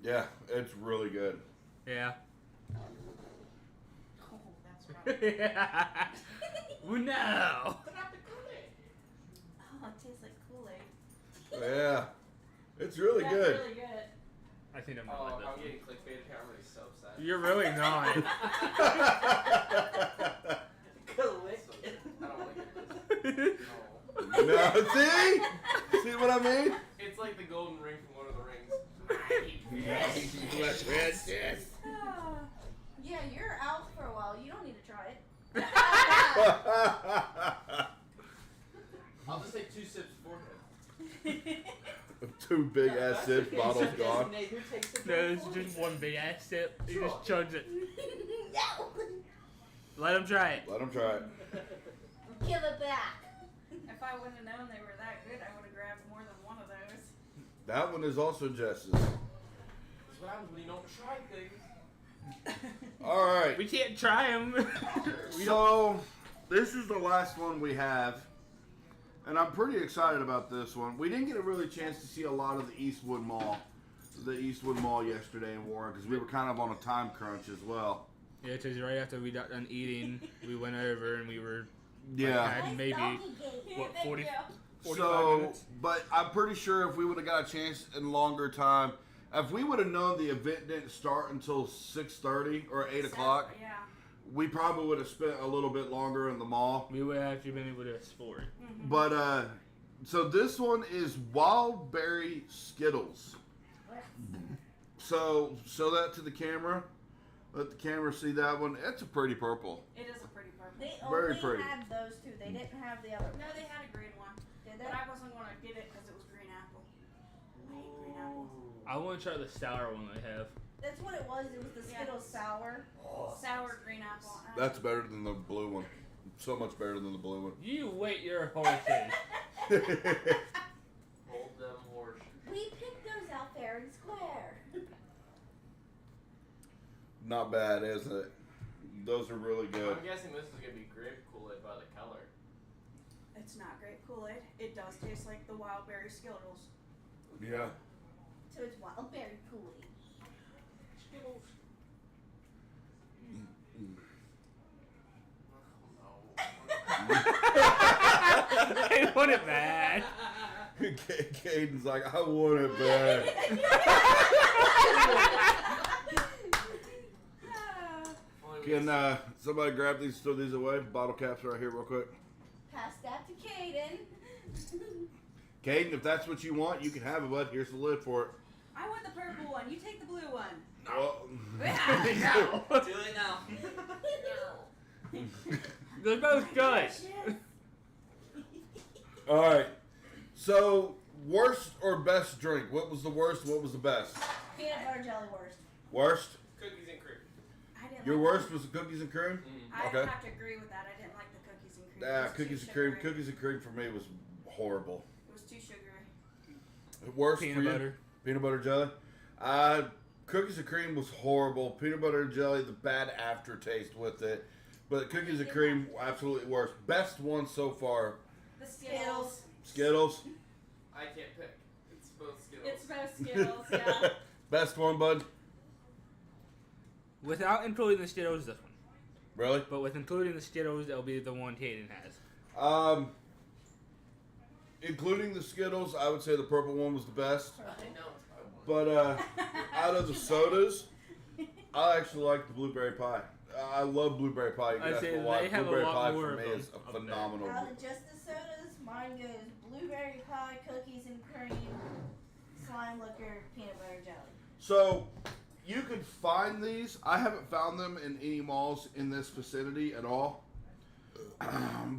Yeah, it's really good. Yeah. Oh, that's right. Oh no. Oh, it tastes like Kool-Aid. Yeah, it's really That's good. really good. I think I'm Oh, gonna I'm like getting clickbaited here. I'm gonna be so upset. this. You're really not. Click. I don't want to get this. No. No, see what I mean? It's like the golden ring from Lord of the Rings. Ah. Yeah, you're out for a while. You don't need to try it. I'll just take 2 sips beforehand. Two big ass sips, bottles gone. Nate, who takes it? No, it's just one big ass sip. He just chugs it. No. Let him try it. Let them try it. Give it back. If I wouldn't have known they were that good, I would have grabbed more than one of those. That one is also Jess's. That's what happens when you don't try things. All right. We can't try them. So, this is the last one we have. And I'm pretty excited about this one. We didn't get a really chance to see a lot of the Eastwood Mall yesterday in Warren because we were kind of on a time crunch as well. Yeah, because right after we got done eating, we went over and we were Yeah. had maybe Nice doggy gate. what, Thank 40 you. 45 So, minutes. but I'm pretty sure if we would have got a chance in longer time, if we would have known the event didn't start until 6:30 or 8 o'clock, Yeah. we probably would have spent a little bit longer in the mall. We would have actually been able to explore it. But so this one is Wild Berry Skittles. So show that to the camera. Let the camera see that one. It's a pretty purple. It is a pretty purple. They Very only pretty. had those two. They didn't have the other. No, they had a green one, Did they? but I wasn't going to get it because it was green apple. I hate green apple. I want to try the sour one they have. That's what it was. It was the Yeah. Skittles sour. Sour green apple. That's better than the blue one. So much better than the blue one. You wait your horses. Hold them horse. We picked those out fair and square. Not bad, is it? Those are really good. I'm guessing this is gonna be grape Kool-Aid by the color. It's not grape Kool-Aid. It does taste like the wild berry Skittles. Yeah. So it's wild berry Kool-Aid. I want it bad. Caden's like, I want it bad. Can somebody grab these, throw these away? Bottle caps right here, real quick. Pass that to Caden. Caden, if that's what you want, you can have it, bud. Here's the lid for it. I want the purple one. You take the blue one. Well, Yeah. Do it now. They're both good. all right. So, worst or best drink? What was the worst? What was the best? Peanut butter jelly worst. Worst? Cookies and cream. I didn't Your like worst was the cookies and cream? I Okay. have to agree with that. I didn't like the cookies and cream. It Nah, was too cookies and cream. sugary. Cookies and cream for me was horrible. It was too sugary. Worst for Peanut you? butter. Peanut butter jelly. Cookies and cream was horrible. Peanut butter and jelly, the bad aftertaste with it. But cookies and cream, absolutely worst. Best one so far. The Skittles. Skittles. I can't pick. It's both Skittles. It's both Skittles, yeah. Best one, bud. Without including the Skittles, this one. Really? But with including the Skittles, it'll be the one Caden has. Including the Skittles, I would say the purple one was the best. I know it's probably one. But out of the sodas, I actually like the blueberry pie. I love blueberry pie. You can I'd ask say me why. they have a Blueberry lot pie more for of me them is up a there. phenomenal. Out of just the sodas, mine goes blueberry pie, cookies and cream, slime liquor, peanut butter jelly. So you can find these. I haven't found them in any malls in this vicinity at all.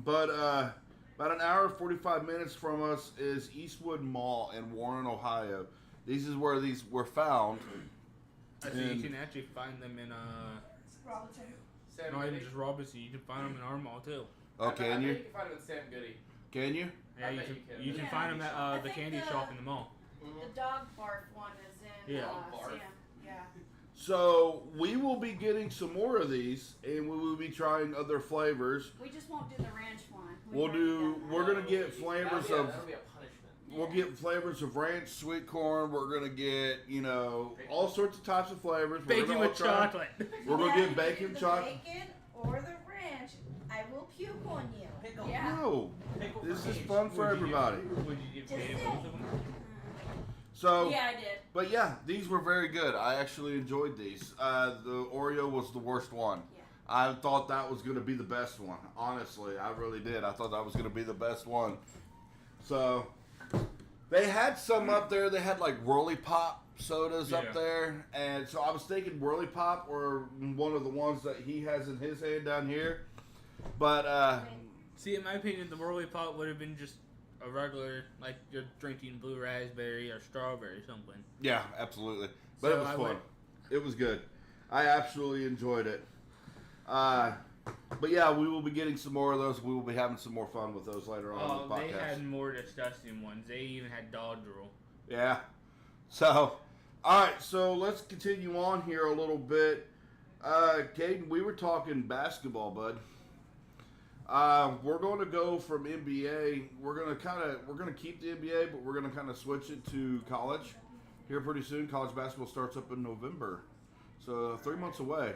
But about an hour and 45 minutes from us is Eastwood Mall in Warren, Ohio. These is where these were found. I see you And- can actually find them in Robinson. Sam not even Goody. just Robinson. You can find them in our mall too. Oh, I can bet you? you can find them in Sam Goody. Can you? Yeah, I you bet can. you can. You can Yeah. find them at I the think candy the- shop in the mall. The dog barf one is in Yeah. Barf. Sam. Yeah. So we will be getting some more of these, and we will be trying other flavors. We just won't do the ranch one. We've We'll already do. done that. We're gonna get flavors that'll of. be a punishment. We'll get flavors of ranch, sweet corn. We're gonna get, all sorts of types of flavors. We're Bacon gonna with all try- chocolate. We're gonna Yeah, get you bacon, do the chocolate. Bacon or the ranch, I will puke on you. Pickle. Yeah. No, Pickle this for is each. fun for Would you everybody. Would you get Just paid saying. both of them? So, Yeah, I did. but yeah, these were very good. I actually enjoyed these. The Oreo was the worst one. Yeah. I thought that was going to be the best one. Honestly, I really did. I thought that was going to be the best one. So, they had some up there. They had like Whirly Pop sodas Yeah. up there. And so I was thinking Whirly Pop or one of the ones that he has in his hand down here. But, See, in my opinion, the Whirly Pop would have been just a regular, like you're drinking blue raspberry or strawberry or something. yeah, absolutely. But So it was I fun. would- It was good. I absolutely enjoyed it. But yeah, we will be getting some more of those. We will be having some more fun with those later on in Oh, the they podcast. had more disgusting ones. They even had dog drool. Yeah. So, all right. So let's continue on here a little bit. Caden, we were talking basketball, bud. We're going to go from NBA. We're going to keep the NBA, but we're going to kind of switch it to college here pretty soon. College basketball starts up in November, so 3 months away.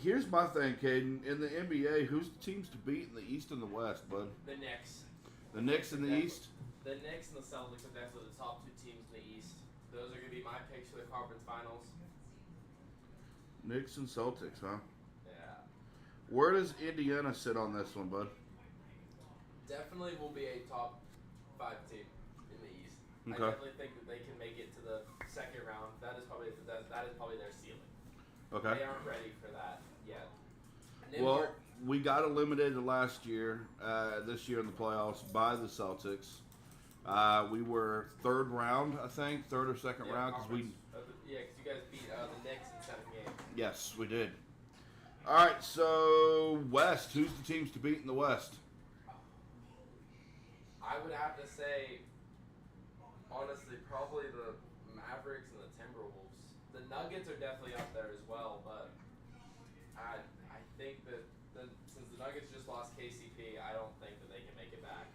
Here's my thing, Caden. In the NBA, who's the teams to beat in the East and the West, bud? The Knicks. The Knicks in the East. The Knicks and the Celtics are definitely the top two teams in the East. Those are going to be my picks for the conference finals. Knicks and Celtics, huh? Yeah. Where does Indiana sit on this one, bud? Definitely will be a top 5 team in the East. I Okay. definitely think that they can make it to the second round. That is probably their ceiling. Okay. They aren't ready for that yet. Well, we got eliminated last year, this year in the playoffs by the Celtics. We were third round, I think, third or second round, because we. Yeah, because you guys beat the Knicks in 7 games. Yes, we did. All right, so West. Who's the teams to beat in the West? I would have to say, honestly, probably the Mavericks and the Timberwolves. The Nuggets are definitely up there as well, but I think that since the Nuggets just lost KCP, I don't think that they can make it back.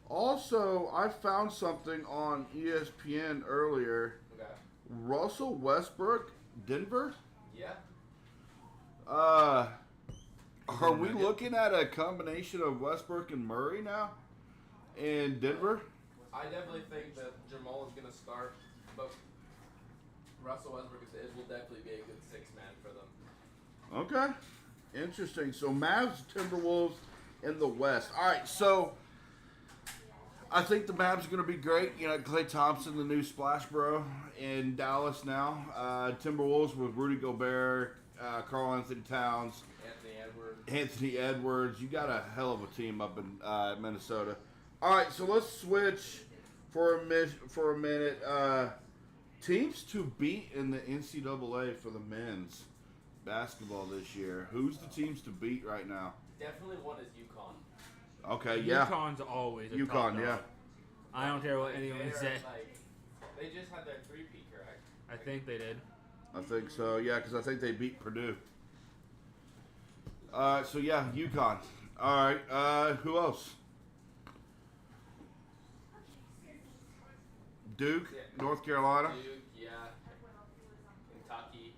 Also, I found something on ESPN earlier. Okay. Russell Westbrook, Denver. Yeah. Are we looking at a combination of Westbrook and Murray now in Denver? I definitely think that Jamal is going to start, but Russell Westbrook will definitely be a good 6-man for them. Okay. Interesting. So Mavs, Timberwolves in the West. All right. So I think the map's going to be great. You know, Klay Thompson, the new Splash Bro in Dallas now. Timberwolves with Rudy Gobert, Karl Anthony Towns, Anthony Edwards. You got a hell of a team up in Minnesota. All right, so let's switch for a minute. Teams to beat in the NCAA for the men's basketball this year. Who's the teams to beat right now? Definitely one is UConn. Okay, yeah. UConn's always a UConn, top dog. yeah. I don't care what Like, anyone they're, says. Like, they just had their 3-peat, correct? I think they did. I think so, yeah, because I think they beat Purdue. So, yeah, UConn. All right, who else? Duke, Yeah. North Carolina. Duke, yeah. Kentucky.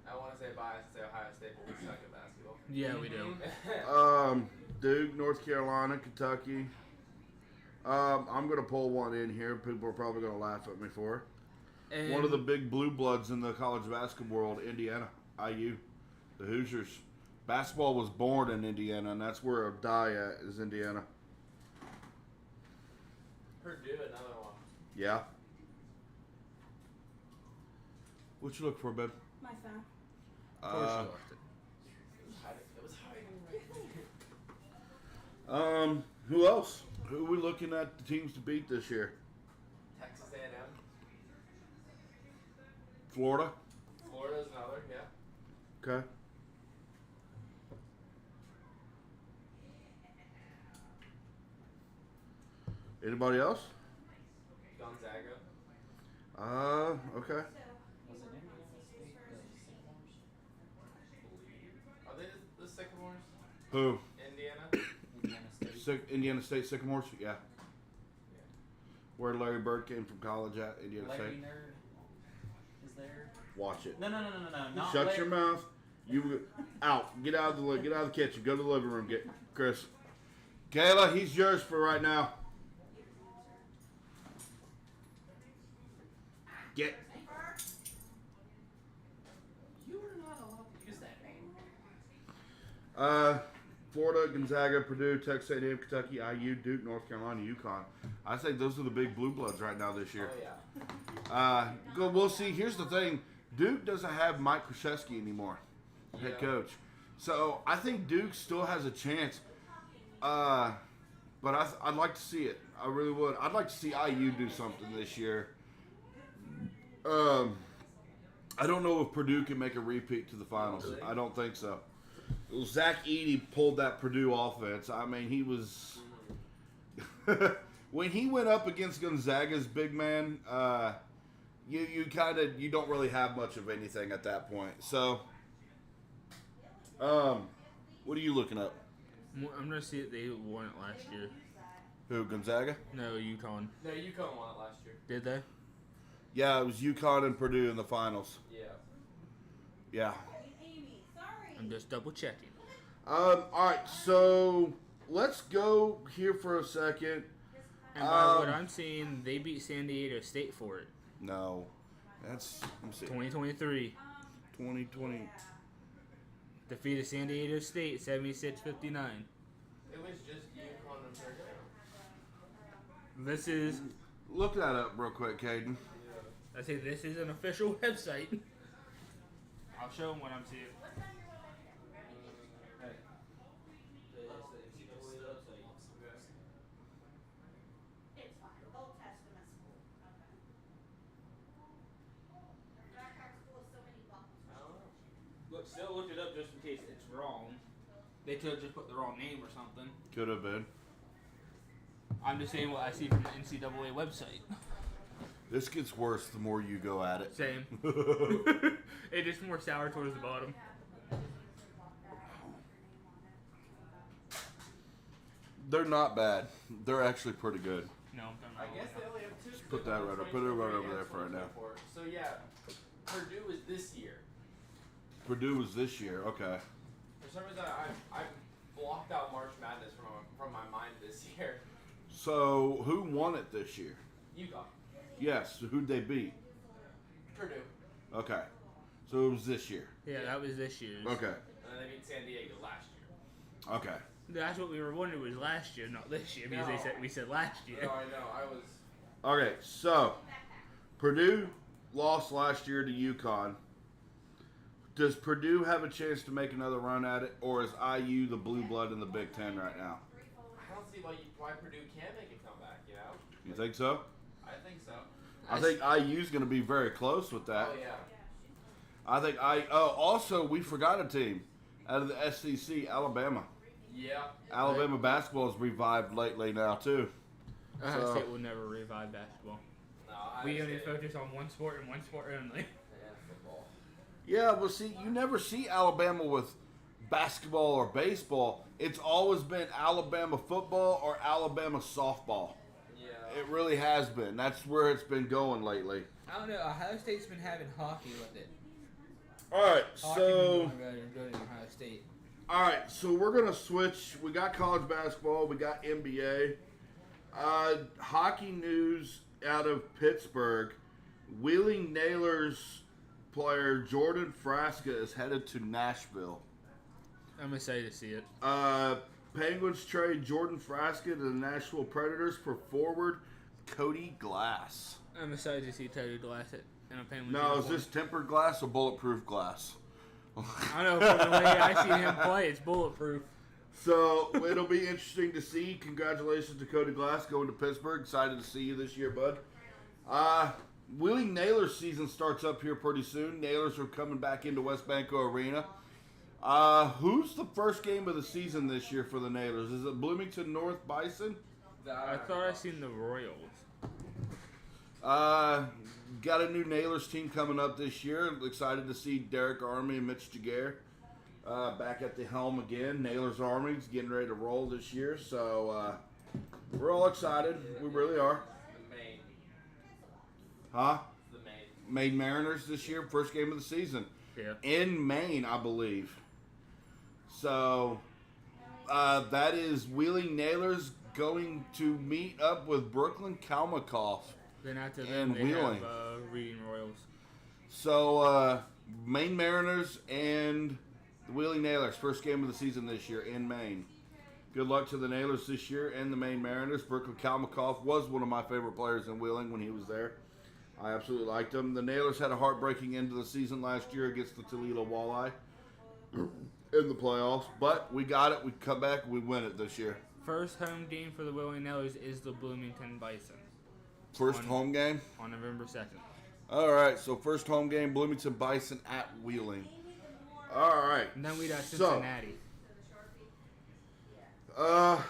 I want to say bias to say Ohio State, but we suck at basketball. Yeah, we do. Duke, North Carolina, Kentucky. I'm going to pull one in here. People are probably going to laugh at me for it. And One of the big blue bloods in the college basketball world, Indiana, IU, the Hoosiers. Basketball was born in Indiana, and that's where I die at is Indiana. Purdue, another one. Yeah. What you look for, babe? My phone. of course you lost it. It was hiding. Who else? Who are we looking at the teams to beat this year? Texas A&M. Florida. Florida's another, yeah. Okay. Anybody else? Gonzaga. Okay. Was it Indiana State, the Sycamores? Are they the Sycamores? Who? Indiana? Indiana State. Indiana State Sycamores? Yeah. Where Larry Bird came from college at Indiana Larry State. Nerd is there? Watch it. No. Not Shut Larry. your mouth. You out. Get out of the kitchen. Go to the living room. Get Chris. Kayla, he's yours for right now. Get. You are not allowed to use that name. Florida, Gonzaga, Purdue, Texas A&M, Kentucky, IU, Duke, North Carolina, UConn. I think those are the big blue bloods right now this year. Oh, yeah. We'll see. Here's the thing. Duke doesn't have Mike Krzyzewski anymore, head coach. So I think Duke still has a chance. But I'd like to see it. I really would. I'd like to see IU do something this year. I don't know if Purdue can make a repeat to the finals. Really? I don't think so. Zach Edey pulled that Purdue offense. I mean, he was when he went up against Gonzaga's big man. You don't really have much of anything at that point. So, what are you looking up? I'm gonna see if they won it last year. Who, Gonzaga? No, UConn. No, UConn won it last year. Did they? Yeah, it was UConn and Purdue in the finals. Yeah. Yeah. Amy, sorry. I'm just double checking. All right, so let's go here for a second. And by what I'm seeing, they beat San Diego State for it. No, that's let me see. 2023. 2020. Defeated San Diego State 76-59. It was just UConn and Purdue. This is, Look that up real quick, Caden. I say this is an official website. I'll show them what I'm seeing. It's fine. They'll test them at school. Okay. Backpack school is so many buckles. I don't know. Look, still looked it up just in case it's wrong. They could have just put the wrong name or something. Could have been. I'm just saying what I see from the NCAA website. This gets worse the more you go at it. Same. It gets more sour towards the bottom. They're not bad. They're actually pretty good. No, I'm done. I guess they only have two. Put that right up. Put it right over there for right now. So yeah, Purdue is this year. Purdue was this year. Okay. For some reason, I blocked out March Madness from my mind this year. So who won it this year? UConn. Yes. Who'd they beat? Purdue. Okay. So it was this year. Yeah, that was this year's. Okay. And then they beat San Diego last year. Okay. That's what we were wondering was last year, not this year, because No. we said last year. No, I know. I was. Okay, so Purdue lost last year to UConn. Does Purdue have a chance to make another run at it, or is IU the blue blood in the Big Ten right now? I don't see why Purdue can't make a comeback. You know. You think so? I think so. I think IU's going to be very close with that. Oh yeah. I think also, we forgot a team out of the SEC, Alabama. Yeah. Alabama basketball has revived lately now, too. Ohio So- State will never revive basketball. No, We only focus on one sport and one sport only. Yeah, football. Yeah, well, see, you never see Alabama with basketball or baseball. It's always been Alabama football or Alabama softball. Yeah. It really has been. That's where it's been going lately. I don't know. Ohio State's been having hockey with it. All right, Hockey so been going good in Ohio State. we're gonna switch. We got college basketball. We got NBA. Hockey news out of Pittsburgh. Wheeling Nailers player Jordan Frasca is headed to Nashville. I'm excited to see it. Penguins trade Jordan Frasca to the Nashville Predators for forward Cody Glass. I'm excited to see Teddy Glass in a Penguins No, is uniform. this tempered glass or bulletproof glass? I don't know. From the way I see him play, it's bulletproof. So it'll be interesting to see. Congratulations to Cody Glass going to Pittsburgh. Excited to see you this year, bud. Wheeling Nailers season starts up here pretty soon. Nailers are coming back into West Banco Arena. Who's the first game of the season this year for the Nailers? Is it Bloomington North Bison? I thought I seen the Royals. Got a new Nailers team coming up this year. Excited to see Derek Army and Mitch Jaguar back at the helm again. Nailers Army's getting ready to roll this year, so we're all excited. We really are. The Maine. Huh? The Maine. Maine Mariners this year, first game of the season. Yeah. In Maine, I believe. So that is Wheeling Nailers going to meet up with Brooklyn Kalmakoff. Then after And them, they Wheeling. have Reading Royals. So Maine Mariners and the Wheeling Nailers, first game of the season this year in Maine. Good luck to the Nailers this year and the Maine Mariners. Brooklyn Kalmakoff was one of my favorite players in Wheeling when he was there. I absolutely liked him. The Nailers had a heartbreaking end of the season last year against the Toledo Walleye in the playoffs, but we got it. We come back. We win it this year. First home game for the Wheeling Nailers is the Bloomington Bison First On- home game. on November 2nd. All right, so first home game, Bloomington Bison at Wheeling. All right. And then we got So, Cincinnati. all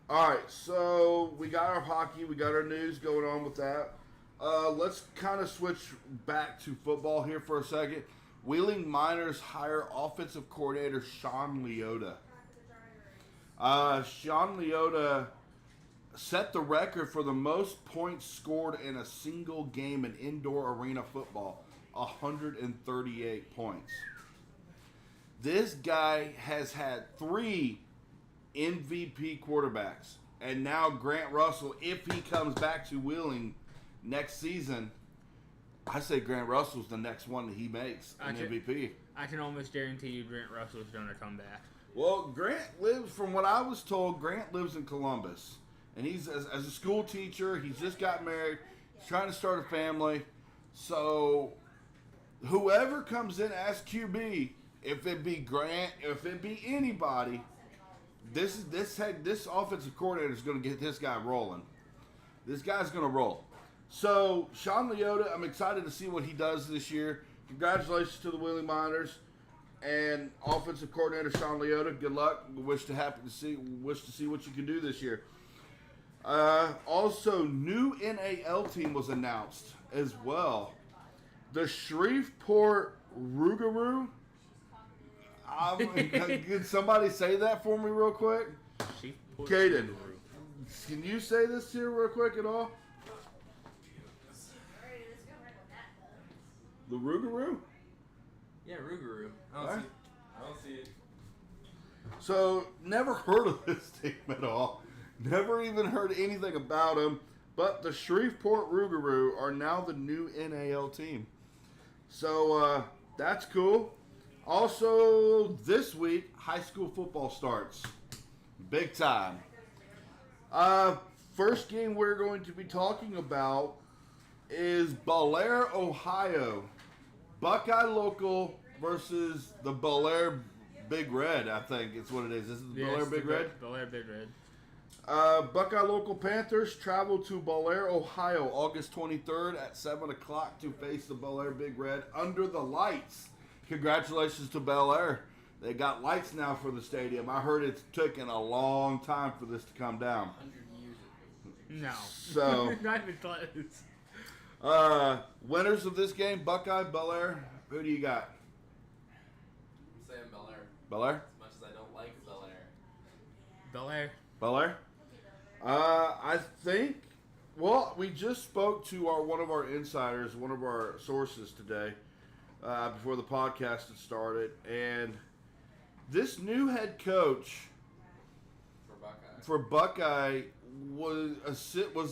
right, so we got our hockey, we got our news going on with that. Let's kind of switch back to football here for a second. Wheeling Miners hire offensive coordinator Sean Leota. Sean Leota set the record for the most points scored in a single game in indoor arena football, 138 points. This guy has had 3 MVP quarterbacks. And now Grant Russell, if he comes back to Wheeling next season, I say Grant Russell's the next one that he makes an MVP. I can almost guarantee you Grant Russell's going to come back. Well, Grant lives, from what I was told, Grant lives in Columbus. And he's, as a school teacher, he's just got married. He's trying to start a family. So, whoever comes in as QB, if it be Grant, if it be anybody, this offensive coordinator is going to get this guy rolling. This guy's going to roll. So, Sean Leota, I'm excited to see what he does this year. Congratulations to the Wheeling Miners and offensive coordinator Sean Leota. Good luck. We wish to see what you can do this year. Also, new NAL team was announced as well. The Shreveport Rougarou. Could somebody say that for me real quick? Shreveport Caden, Rougarou. can you say this here real quick at all? The Rougarou? Yeah, Rougarou. Alright. I don't see it. So, never heard of this team at all. Never even heard anything about them. But the Shreveport Rougarou are now the new NAL team. So, that's cool. Also, this week, high school football starts. Big time. First game we're going to be talking about is Bel Air, Ohio. Buckeye Local versus the Bel Air Big Red, I think it's what it is. This is the Bel Air Big Red? Bel Air Big Red. Buckeye Local Panthers travel to Bel Air, Ohio, August 23rd at 7 o'clock to face the Bel Air Big Red under the lights. Congratulations to Bel Air. They got lights now for the stadium. I heard it's taken a long time for this to come down. 100 years. No. So, Not even close. winners of this game, Buckeye, Bel Air. Who do you got? I'm saying Bel Air. Bel Air? As much as I don't like Bel Air. Bel Air. Bel Air? I think, well, we just spoke to one of our insiders, one of our sources today, before the podcast had started, and this new head coach for Buckeye was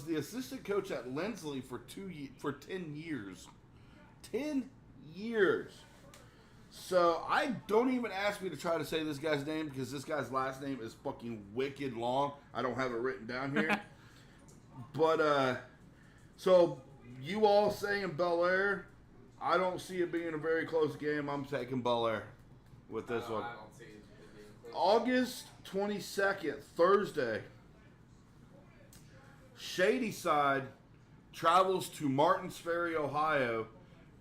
the assistant coach at Lindsley for 10 years. 10 years. So I don't even ask me to try to say this guy's name because this guy's last name is fucking wicked long. I don't have it written down here. But so you all saying Bel Air, I don't see it being a very close game. I'm taking Bel Air with this one. I don't see it being close. August 22nd, Thursday. Shadyside travels to Martins Ferry, Ohio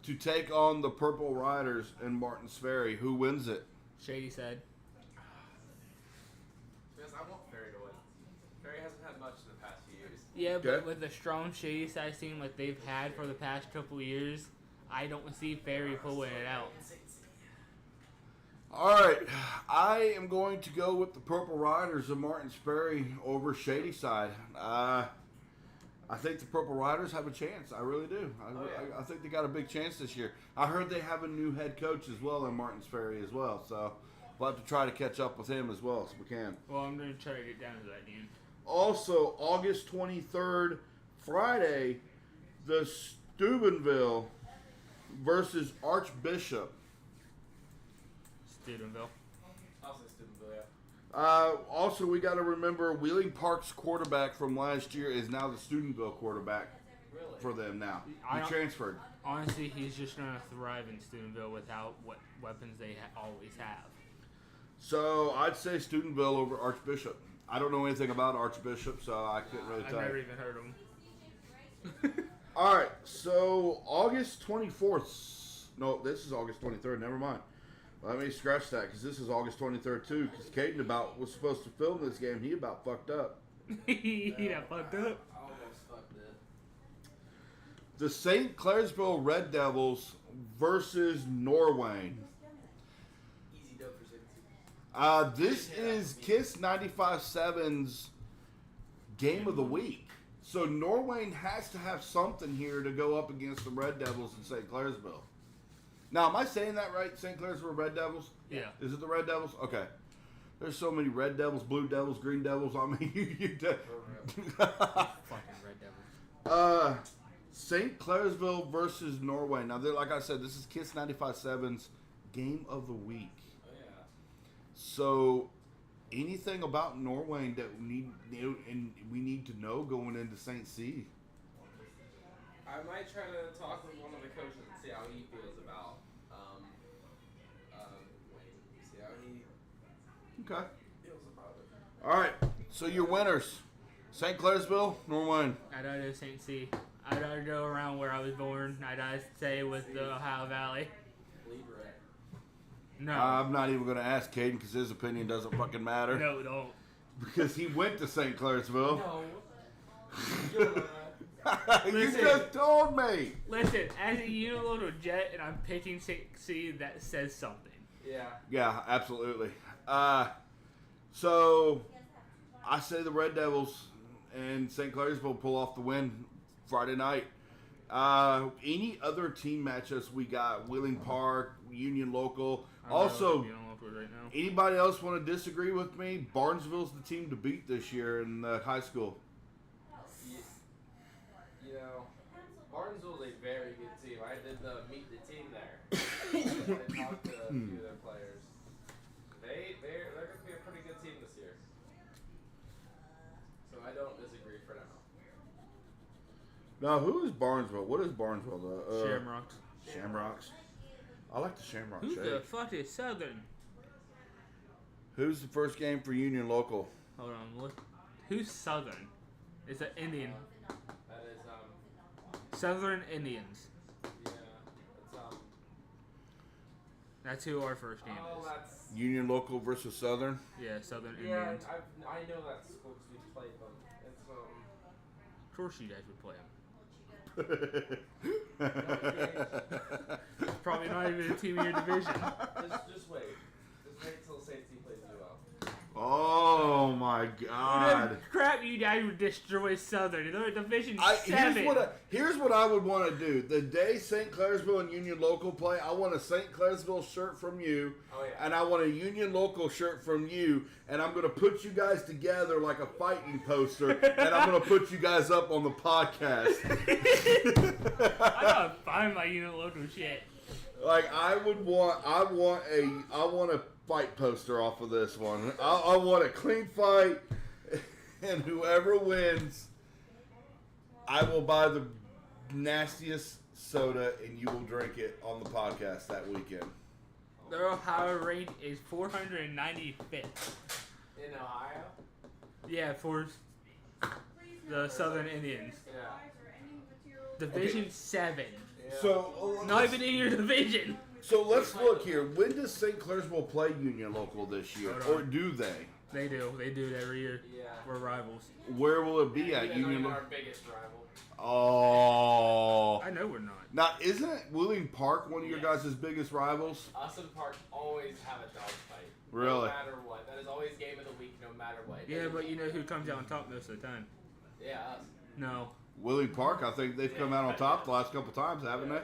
to take on the Purple Riders in Martins Ferry. Who wins it? Shady said. Because I want Ferry to win. Ferry hasn't had much in the past few years. Yeah, but Okay. with the strong Shady side team like they've had for the past couple years, I don't see Ferry pulling it out. All right, I am going to go with the Purple Riders of Martins Ferry over Shadyside. I think the Purple Riders have a chance. I really do. I think they got a big chance this year. I heard they have a new head coach as well in Martins Ferry as well, so we'll have to try to catch up with him as well if we can. Well, I'm going to try to get down to that game. Also, August 23rd, Friday, the Steubenville versus Archbishop. Steubenville. I'll say Steubenville, yeah. Also, we got to remember Wheeling Park's quarterback from last year is now the Steubenville quarterback Really? for them now. I He don't- transferred. Honestly, he's just going to thrive in Steubenville without what weapons they always have. So I'd say Steubenville over Archbishop. I don't know anything about Archbishop, so I couldn't really I've tell never you. even heard of him. All right, so August 24th. No, this is August 23rd. Never mind. Let me scratch that because this is August 23rd too. Because Caden was supposed to film this game. He about fucked up. He got fucked up. I almost fucked it. The St. Clairsville Red Devils versus Norwayne. Easy dope for 16. This is Kiss 95.7's game of the week. So Norwayne has to have something here to go up against the Red Devils in St. Clairsville. Now, am I saying that right? St. Clairsville Red Devils? Yeah. Is it the Red Devils? Okay. There's so many Red Devils, Blue Devils, Green Devils. I mean, Fucking Red Devils. St. Clairsville versus Norway. Now, like I said, this is Kiss 95.7's game of the week. Oh, yeah. So, anything about Norway that we need to know going into St. C? I might try to talk with one of the coaches and see how he feels about see how he Okay. feels about it. All right. So, your winners. St. Clairsville, Norway. I'd rather St. C. I'd rather go around where I was born. I'd rather stay with the Ohio Valley. Lead red. No. I'm not even going to ask Caden because his opinion doesn't fucking matter. No, don't. Because he went to St. Clairsville. No. You're You Listen. just told me. Listen, as a Unilocal Jet and I'm picking St. C, that says something. Yeah. Yeah, absolutely. So I say the Red Devils and St. Clairsville pull off the win Friday night. Any other team matchups we got? Wheeling Park, Union Local. Also, Unilocal right now. anybody else want to disagree with me? Barnesville's the team to beat this year in high school. You know, Barnesville's a very good team. I did meet the team there. I talked to a few of their players. They're going to be a pretty good team this year. Now, who is Barnesville? What is Barnesville? The Shamrocks. Shamrocks. I like the Shamrock Who shake. the fuck is Southern? Who's the first game for Union Local? Hold on, look. Who's Southern? It's an Indian. That is Southern Indians. yeah, that's That's who our first game oh is. that's Union Local versus Southern. Yeah, Southern yeah. Indians. I know that school because we played them. It's Of course you guys would play them. Probably not even a team in your division. just wait. Just wait till safety plays you well. Oh my God! Crap, you guys would destroy Southern. They're in Division 7. Here's what I would want to do. The day St. Clairsville and Union Local play, I want a St. Clairsville shirt from you, Oh yeah. and I want a Union Local shirt from you, and I'm going to put you guys together like a fighting poster, and I'm going to put you guys up on the podcast. I gotta find my unit local shit. Like I want a fight poster off of this one. I want a clean fight, and whoever wins, I will buy the nastiest soda, and you will drink it on the podcast that weekend. Their Ohio rank is 495th. In Ohio. Yeah, for the Southern Indians. Yeah. Division 7. Yeah. So Not even in your division. So let's look here. When does St. Clairsville play Union Local this year, Hold on. or do they? They do. They do it every year. Yeah. We're rivals. Where will it be You at guys Union are Local? our biggest rival. Oh. I know we're not. Now, isn't William Park one of your Yes. guys' biggest rivals? Us and Park always have a dogfight. Really? No matter what. That is always game of the week, no matter what. Yeah, but you know who comes out on top most of the time? Yeah, us. No. William Park, I think they've come out on top the last couple times, haven't they?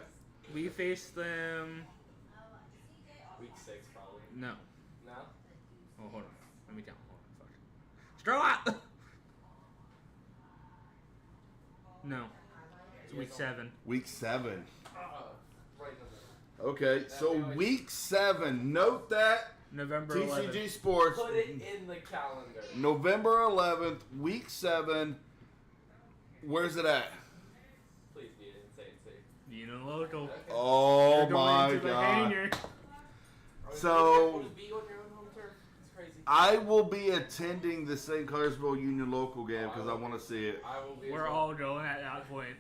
We faced them. Week 6, probably. No. No? Oh, hold on. Let me count. Hold on. Fuck. Straw out! No. It's week 7. Week 7. Right in the middle. Okay, so week 7. Note that. November TCG 11th. Sports. Put it in the calendar. November 11th, week 7. Where's it at? Please be an insane safe. You know, local. Okay. Oh They're going my into the God. hangar. So- Would it be on your own home turf? It's crazy. I will be attending the St. Clairsville Union Local game because I want to see it. I will be. We're as well. all going at that point.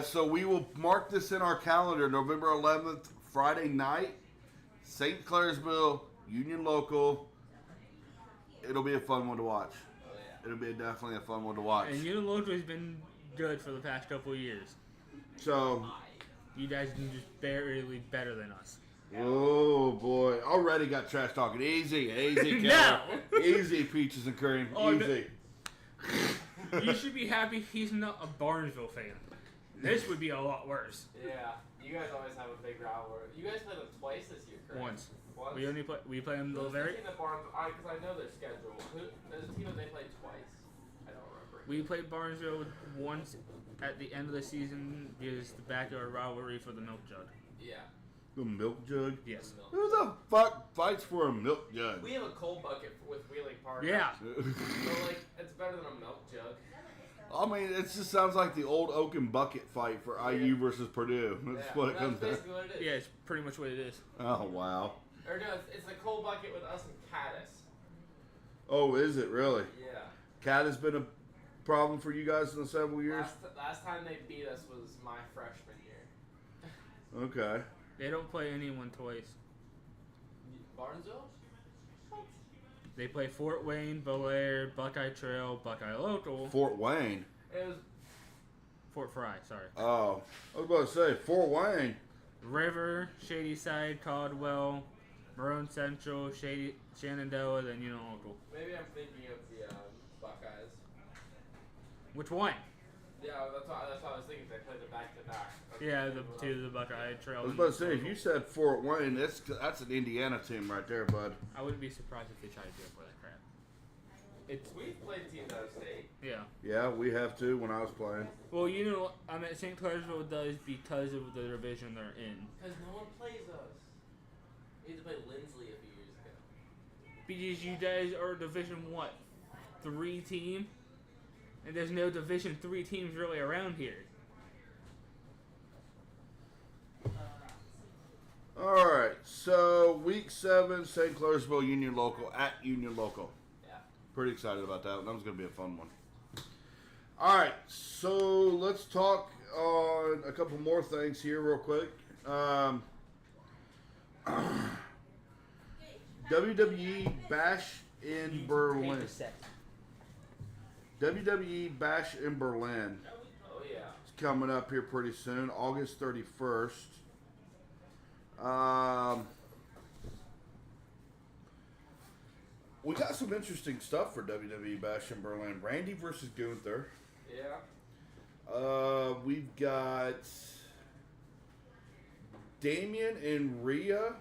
So we will mark this in our calendar, November 11th, Friday night, St. Clairsville, Union Local. It'll be a fun one to watch. Oh, yeah. It'll be definitely a fun one to watch. And Union Local has been good for the past couple of years. So, You guys are just barely better than us. oh boy, already got trash talking. Easy, easy, No. Keller. Easy, peaches and cream. Oh, no. Easy. You should be happy he's not a Barnesville fan. This would be a lot worse. Yeah. You guys always have a big rivalry. You guys played them twice this year, correct? Once. Once? We play them the Who's very. team that because I know their schedule. There's a team that they played twice. I don't remember. We played Barnesville once at the end of the season because the backyard rivalry for the milk jug. Yeah. The milk jug. Yes. Who the fuck fights for a milk jug? We have a cold bucket with Wheeling Park. Yeah. So, like, it's better than a milk jug. I mean, it just sounds like the old Oaken bucket fight for IU versus Purdue. That's Yeah, what it that's comes down. basically what it is. Yeah, it's pretty much what it is. Oh wow. Or no, it's the cold bucket with us and Caddis. Oh, is it really? Yeah. Cat has been a problem for you guys in the several years. Last time they beat us was my freshman year. Okay. They don't play anyone twice. Barnesville? They play Fort Wayne, Belair, Buckeye Trail, Buckeye Local, Fort Wayne. It was Fort Fry, sorry. Oh, I was about to say Fort Wayne. River, Shady Side, Caldwell, Maroon Central, Shenandoah, then Union Local. maybe I'm thinking of the Buckeyes. Which one? Yeah, that's what I was thinking. They played the back to back. Yeah, the Buckeye Trail. I was and about to say if Local. you said Fort Wayne, that's an Indiana team right there, bud. I wouldn't be surprised if they tried to do it for that crap. It's We've played teams out of state. yeah. Yeah, we have to when I was playing. Well, you know, I mean, St. Clairsville does because of the division they're in. Because no one plays us. We had to play Lindsley a few years ago. Because you guys are Division what? 3 team? And there's no Division III teams really around here. All right, so week 7, St. Clairsville Union Local at Union Local. Yeah. Pretty excited about that one. That was going to be a fun one. All right, so let's talk on a couple more things here real quick. WWE Bash in Berlin. WWE Bash in Berlin. Oh yeah. It's coming up here pretty soon, August 31st. We got some interesting stuff for WWE Bash in Berlin. Randy versus Gunther. Yeah. We've got Damien and Rhea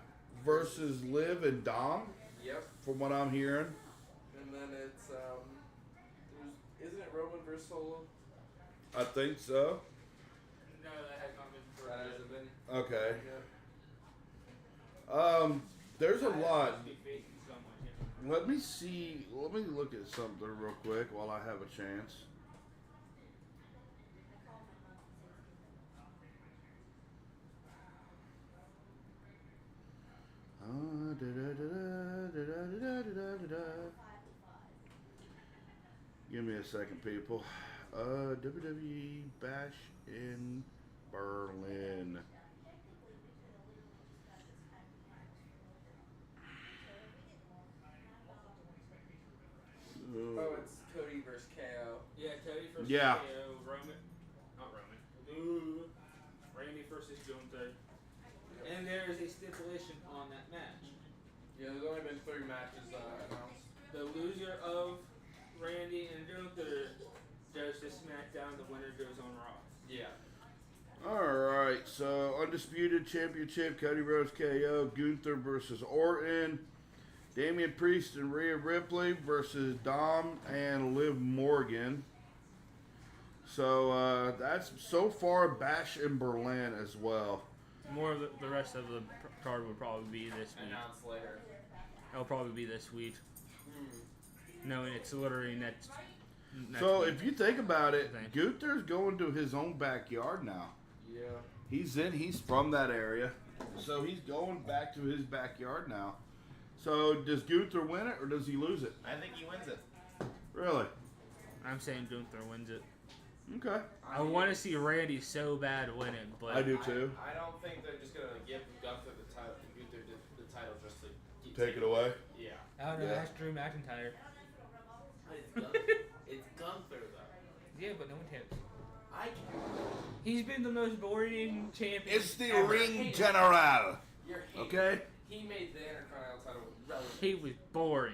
versus Liv and Dom, Yep. from what I'm hearing. And then it's isn't it Roman versus Solo? I think so. No, that has not been That hasn't been. Okay. Yeah. There's a lot. Let me see. Let me look at something real quick while I have a chance. Give me a second, people. WWE Bash in Berlin. Oh, it's Cody versus KO. Yeah, Cody versus Yeah. KO, not Roman. Randy versus Gunther. And there is a stipulation on that match. Yeah, there's only been 3 matches announced. The loser of Randy and Gunther goes to SmackDown. The winner goes on Raw. Yeah. Alright, so Undisputed Championship, Cody Rhodes KO, Gunther versus Orton, Damian Priest and Rhea Ripley versus Dom and Liv Morgan. So that's so far Bash in Berlin as well. More of the rest of the card will probably be this week. Announced later. It'll probably be this week. Knowing it's literally next So week. if you think about it, Thank Gunther's going to his own backyard now. Yeah. He's from that area. So he's going back to his backyard now. So does Gunther win it or does he lose it? I think he wins it. Really? I'm saying Gunther wins it. Okay. I want to see Randy so bad win it, but I do too. I don't think they're just gonna give Gunther the title just to Take it away. Yeah. I don't know. Yeah. Ask Drew McIntyre. It's Gunther though. Yeah, but no one cares. I can. He's been the most boring champion. It's the Ever. Ring General. You're hating. Okay? He made the Intercontinental title relevant. He was boring.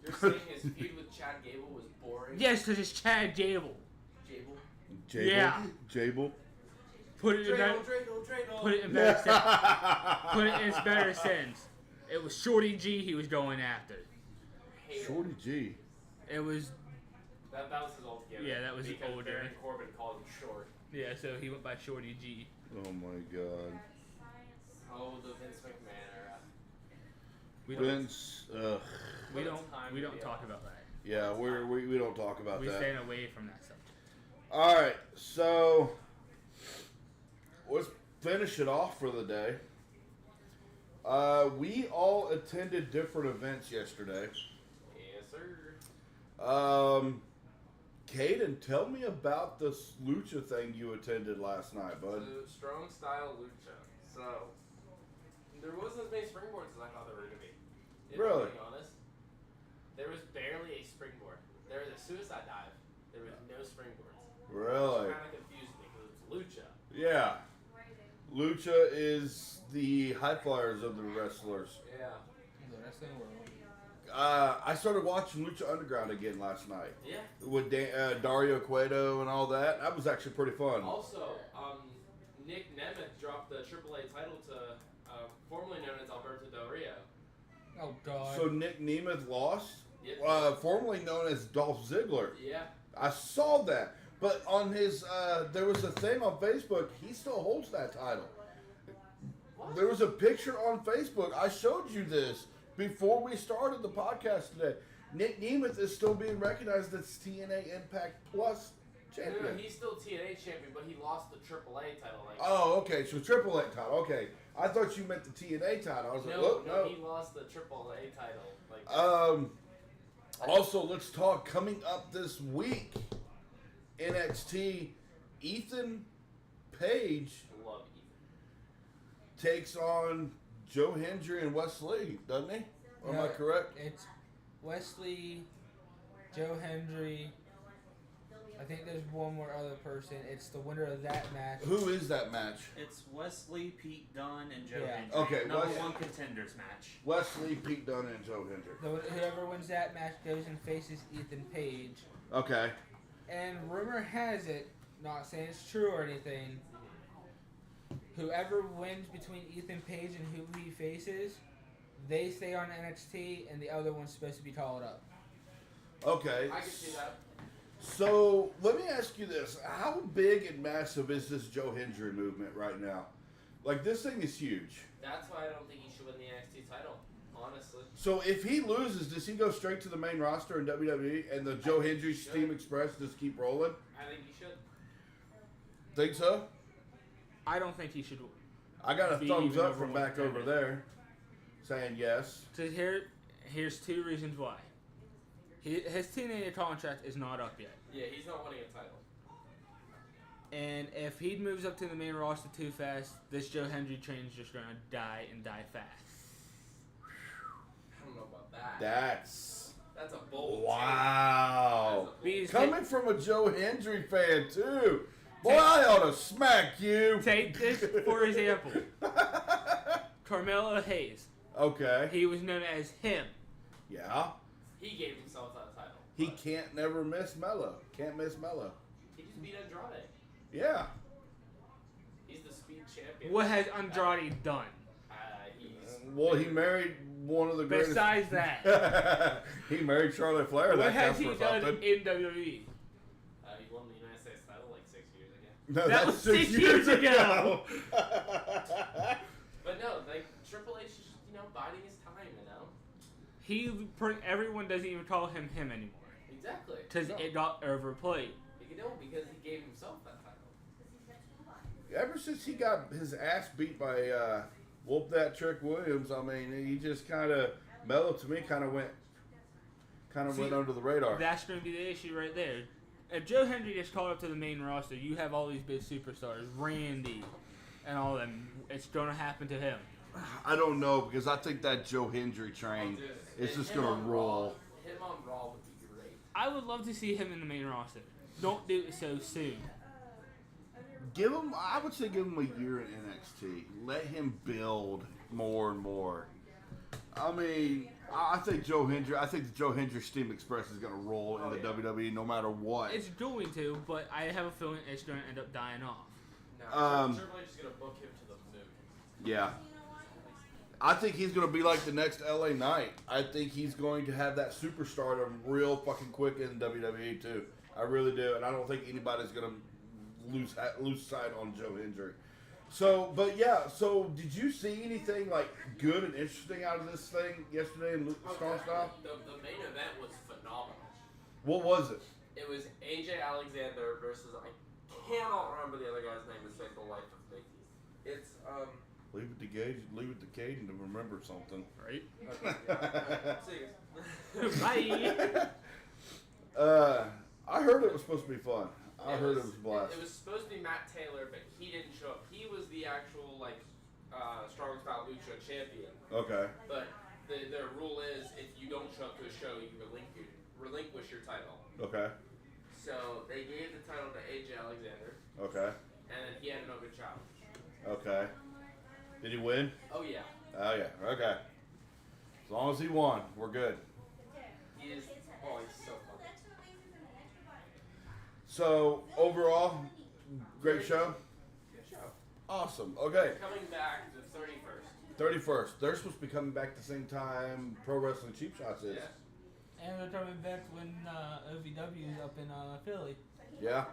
You're saying his feud with Chad Gable was boring? Yes, because it's Chad Gable. Gable? Jable. Yeah. Jable. Put it in better. Dreidel. Put it in better sense. Put it in its better sense. It was Shorty G he was going after. Shorty G. It was That was his old gimmick. Yeah, that was his because old Baron gimmick. Corbin called him short. yeah. So he went by Shorty G. Oh my God. Oh, the Vince McMahon era. We don't. Vince. We What a don't. time We to don't be talk alive. about that. Yeah, we don't talk about We that. stand away from that subject. All right, so let's finish it off for the day. We all attended different events yesterday. Yes, sir. Caden, tell me about this lucha thing you attended last night, bud. So, strong style lucha. So, there wasn't as many springboards as I thought there were going to be. If I'm Really? being honest. There was barely a springboard. There was a suicide dive. There was no springboards. Really? Which kind of confused me because it's lucha. Yeah. Lucha is the high flyers of the wrestlers. Yeah. The wrestling world. I started watching Lucha Underground again last night Yeah. with Dario Cueto and all that. That was actually pretty fun. Also, Nick Nemeth dropped the AAA title to formerly known as Alberto Del Rio. Oh God. So Nick Nemeth lost, Yep. formerly known as Dolph Ziggler. Yeah. I saw that, but on his there was a thing on Facebook. He still holds that title. What? There was a picture on Facebook. I showed you this before we started the podcast today. Nick Nemeth is still being recognized as TNA Impact Plus champion. No, he's still TNA champion, but he lost the AAA title. Like, Oh, okay. So Triple A title. Okay, I thought you meant the TNA title. I was like, no, oh, no. he lost the AAA title. Like, Also, let's talk coming up this week. NXT. Ethan Page love Ethan. takes on Joe Hendry and Wesley, doesn't he? Or am I No, correct? It's Wesley, Joe Hendry. I think there's one more other person. It's the winner of that match. Who is that match? It's Wesley, Pete Dunne, and Joe Yeah. Hendry. Okay, Number Wes- one contenders match. Wesley, Pete Dunne, and Joe Hendry. Whoever wins that match goes and faces Ethan Page. Okay. And rumor has it, not saying it's true or anything, whoever wins between Ethan Page and who he faces, they stay on NXT and the other one's supposed to be called up. Okay. I can see that. So let me ask you this: how big and massive is this Joe Hendry movement right now? Like, this thing is huge. That's why I don't think he should win the NXT title, honestly. So if he loses, does he go straight to the main roster in WWE and the Joe Hendry should. Steam Express just keep rolling? I think he should. Think so? I don't think he should. I got a Be thumbs even up over from one back over contender. there, saying yes. So here's two reasons why. His TNA contract is not up yet. Yeah, he's not winning a title. And if he moves up to the main roster too fast, this Joe Hendry train's just gonna die and die fast. I don't know about that. That's That's a bold wow. take. Because Coming from a Joe Hendry fan too. Boy, I ought to smack you. take this for example. Carmelo Hayes. Okay. He was known as him. Yeah. He gave himself that title. He but can't never miss Mello. Can't miss Mello. He just beat Andrade. Yeah. He's the speed champion. What has Andrade done? He's Well, he married one of the greatest. Besides that, he married Charlotte Flair. what That has counts he for done something. in WWE? he won the United States title like 6 years ago. No, That was 6 years ago. But no, like Triple H is just biding his time, Everyone doesn't even call him anymore. Exactly. Because it got overplayed. Because he gave himself that title. Ever since he got his ass beat by Whoop That Trick Williams, I mean, he just kind of Mello to me kind of went under the radar. That's going to be the issue right there. If Joe Hendry gets called up to the main roster, you have all these big superstars, Randy, and all of them. It's going to happen to him. I don't know, because I think that Joe Hendry train is just Him going to on roll. Him on Raw would be great. I would love to see him in the main roster. Don't do it so soon. I would say give him a year in NXT. Let him build more and more. I mean, I think the Joe Hendry Steam Express is going to roll in the WWE no matter what. It's going to, but I have a feeling it's going to end up dying off. No, Triple H is gonna book him to the moon. Yeah. I think he's going to be like the next LA Knight. I think he's going to have that superstardom real fucking quick in WWE too. I really do, and I don't think anybody's going to lose sight on Joe Hendry. So, but yeah, so did you see anything like good and interesting out of this thing yesterday in Strong Style? The main event was phenomenal. What was it? It was AJ Alexander versus I cannot remember the other guy's name to save the life of me. It's Leave it to Caden to remember something. Right? okay, yeah. See you guys. Bye. I heard it was supposed to be fun. I heard it was a blast. It was supposed to be Matt Taylor, but he didn't show up. He was the actual Strong Style Lucha champion. Okay. But the rule is if you don't show up to a show, you relinquish your title. Okay. So they gave the title to AJ Alexander, Okay. and then he had an open challenge. Okay. Did he win? Oh yeah, Oh yeah. Okay. As long as he won, we're good. he is. Oh, he's so fun. So overall, great show. Good show. Awesome. Okay. Coming back the 31st. 31st. They're supposed to be coming back the same time Pro Wrestling Cheap Shots is. Yeah. And they're coming back when OVW is up in Philly. Yeah.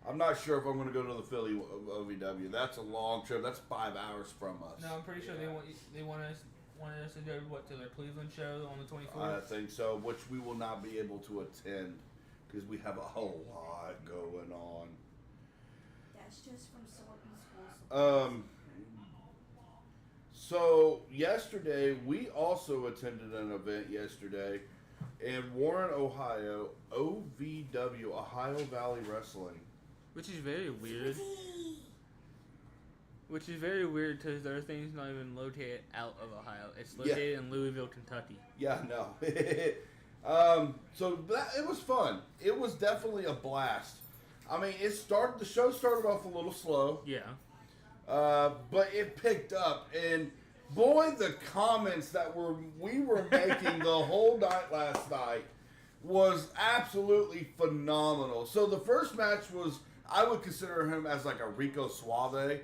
I'm not sure if I'm going to go to the Philly OVW. That's a long trip. That's 5 hours from us. No, I'm pretty sure they want wanted us to go to their Cleveland show on the 24th. I think so, which we will not be able to attend because we have a whole lot going on. That's just from sorting schools. So yesterday we also attended an event yesterday in Warren, Ohio, OVW, Ohio Valley Wrestling. Which is very weird. Which is very weird because their thing's not even located out of Ohio. It's located in Louisville, Kentucky. Yeah, no. So it was fun. It was definitely a blast. I mean, the show started off a little slow. Yeah. But it picked up, and boy, the comments that we were making the whole night last night was absolutely phenomenal. So the first match was, I would consider him as like a Rico Suave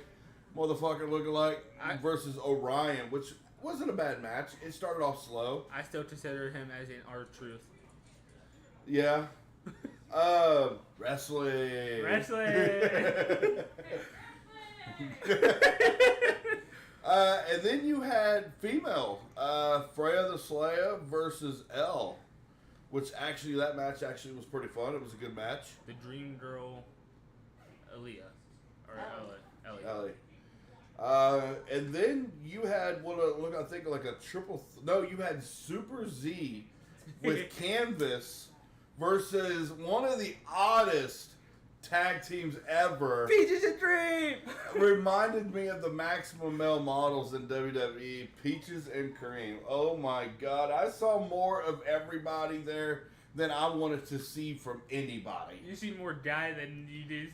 motherfucker lookalike versus Orion, which wasn't a bad match. It started off slow. I still consider him as an R-Truth. Yeah. Wrestling. And then you had female Freya the Slayer versus Elle, which actually that match actually was pretty fun. It was a good match. The Dream Girl, Aaliyah, or Ellie. And then you had I think like a triple. You had Super Z with Canvas versus one of the oddest tag teams ever. Peaches and Dream! Reminded me of the Maximum Male Models in WWE, Peaches and Cream. Oh my God. I saw more of everybody there than I wanted to see from anybody. You see more guy than you do.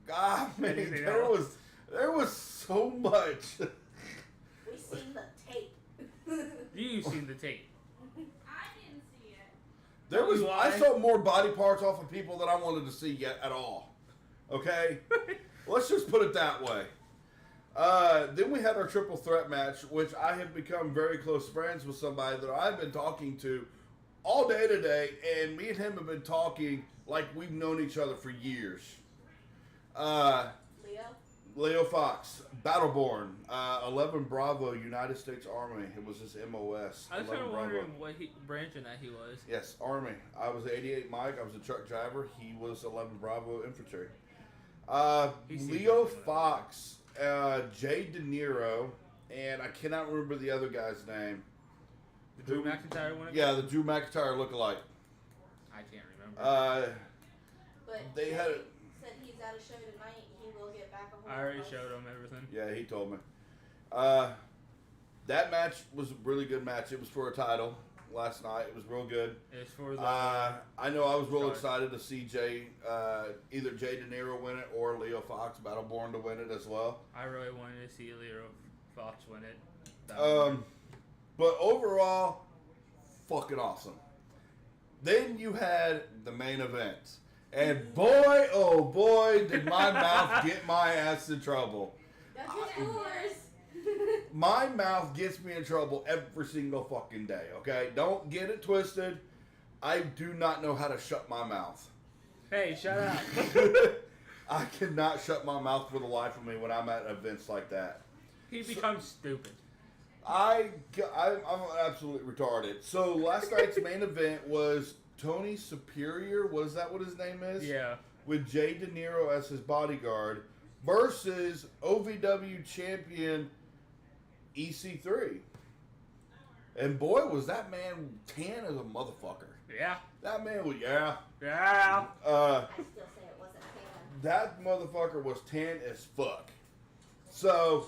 God, man, Anything there else? was so much. We seen the tape. You've seen the tape. I didn't see it. I saw more body parts off of people than I wanted to see yet at all. Okay? Let's just put it that way. Then we had our triple threat match, which I have become very close friends with somebody that I've been talking to all day today, and me and him have been talking like we've known each other for years. Leo Fox, Battleborn, 11 Bravo, United States Army. It was his MOS. I was 11 kind of Bravo. wondering what branch in that he was. Yes, Army. I was 88 Mike. I was a truck driver. He was 11 Bravo Infantry. Leo Fox, Jay De Niro, and I cannot remember the other guy's name. The Drew McIntyre one? Yeah, the Drew McIntyre lookalike. I can't remember. But They had it. said he's at a show tonight. He will get back a hold I already of us. showed him everything. Yeah, he told me. That match was a really good match. It was for a title last night. It was real good. It's for the. I know I was real Sorry. excited to see either Jay De Niro win it or Leo Fox Battleborn to win it as well. I really wanted to see Leo Fox win it. But overall, fucking awesome. Then you had the main event. And boy, oh boy, did my mouth get my ass in trouble. That's yours. My mouth gets me in trouble every single fucking day, okay? Don't get it twisted. I do not know how to shut my mouth. Hey, shut up. I cannot shut my mouth for the life of me when I'm at events like that. He becomes stupid. I'm absolutely retarded. So last night's main event was Tony Superior. Was that what his name is? Yeah. With Jay De Niro as his bodyguard versus OVW champion EC3. And boy, was that man tan as a motherfucker. Yeah. That man was, yeah. Yeah. I still say it wasn't tan. That motherfucker was tan as fuck. So,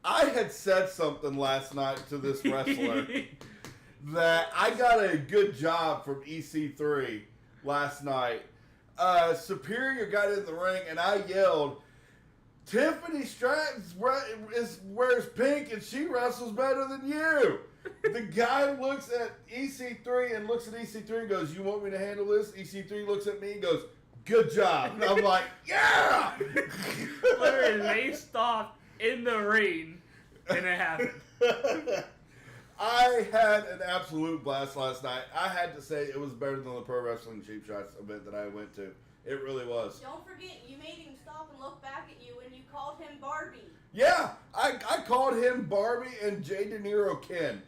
I had said something last night to this wrestler that I got a good job from EC3 last night. Superior got in the ring and I yelled, Tiffany Stratton wears pink and she wrestles better than you. The guy looks at EC3 and looks at EC3 and goes, you want me to handle this? EC3 looks at me and goes, good job. And I'm like, yeah! Literally, they stopped in the ring and it happened. I had an absolute blast last night. I had to say it was better than the Pro Wrestling Cheap Shots event that I went to. It really was. Don't forget, you made him stop and look back at you when you called him Barbie. Yeah, I called him Barbie and Jay De Niro Ken.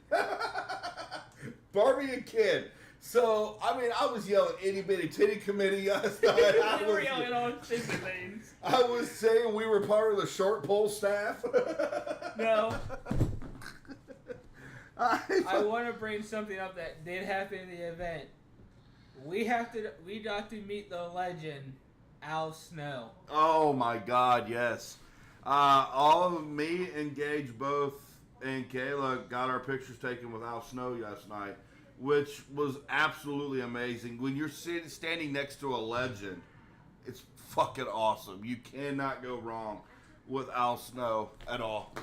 Barbie and Ken. So, I mean, I was yelling itty bitty titty committee last night. We were yelling all stupid things. I was saying we were part of the short pole staff. No. I I want to bring something up that did happen in the event. We got to meet the legend, Al Snow. Oh my God, yes. All of me and Gage both and Kayla got our pictures taken with Al Snow last night, which was absolutely amazing. When you're standing next to a legend, it's fucking awesome. You cannot go wrong with Al Snow at all.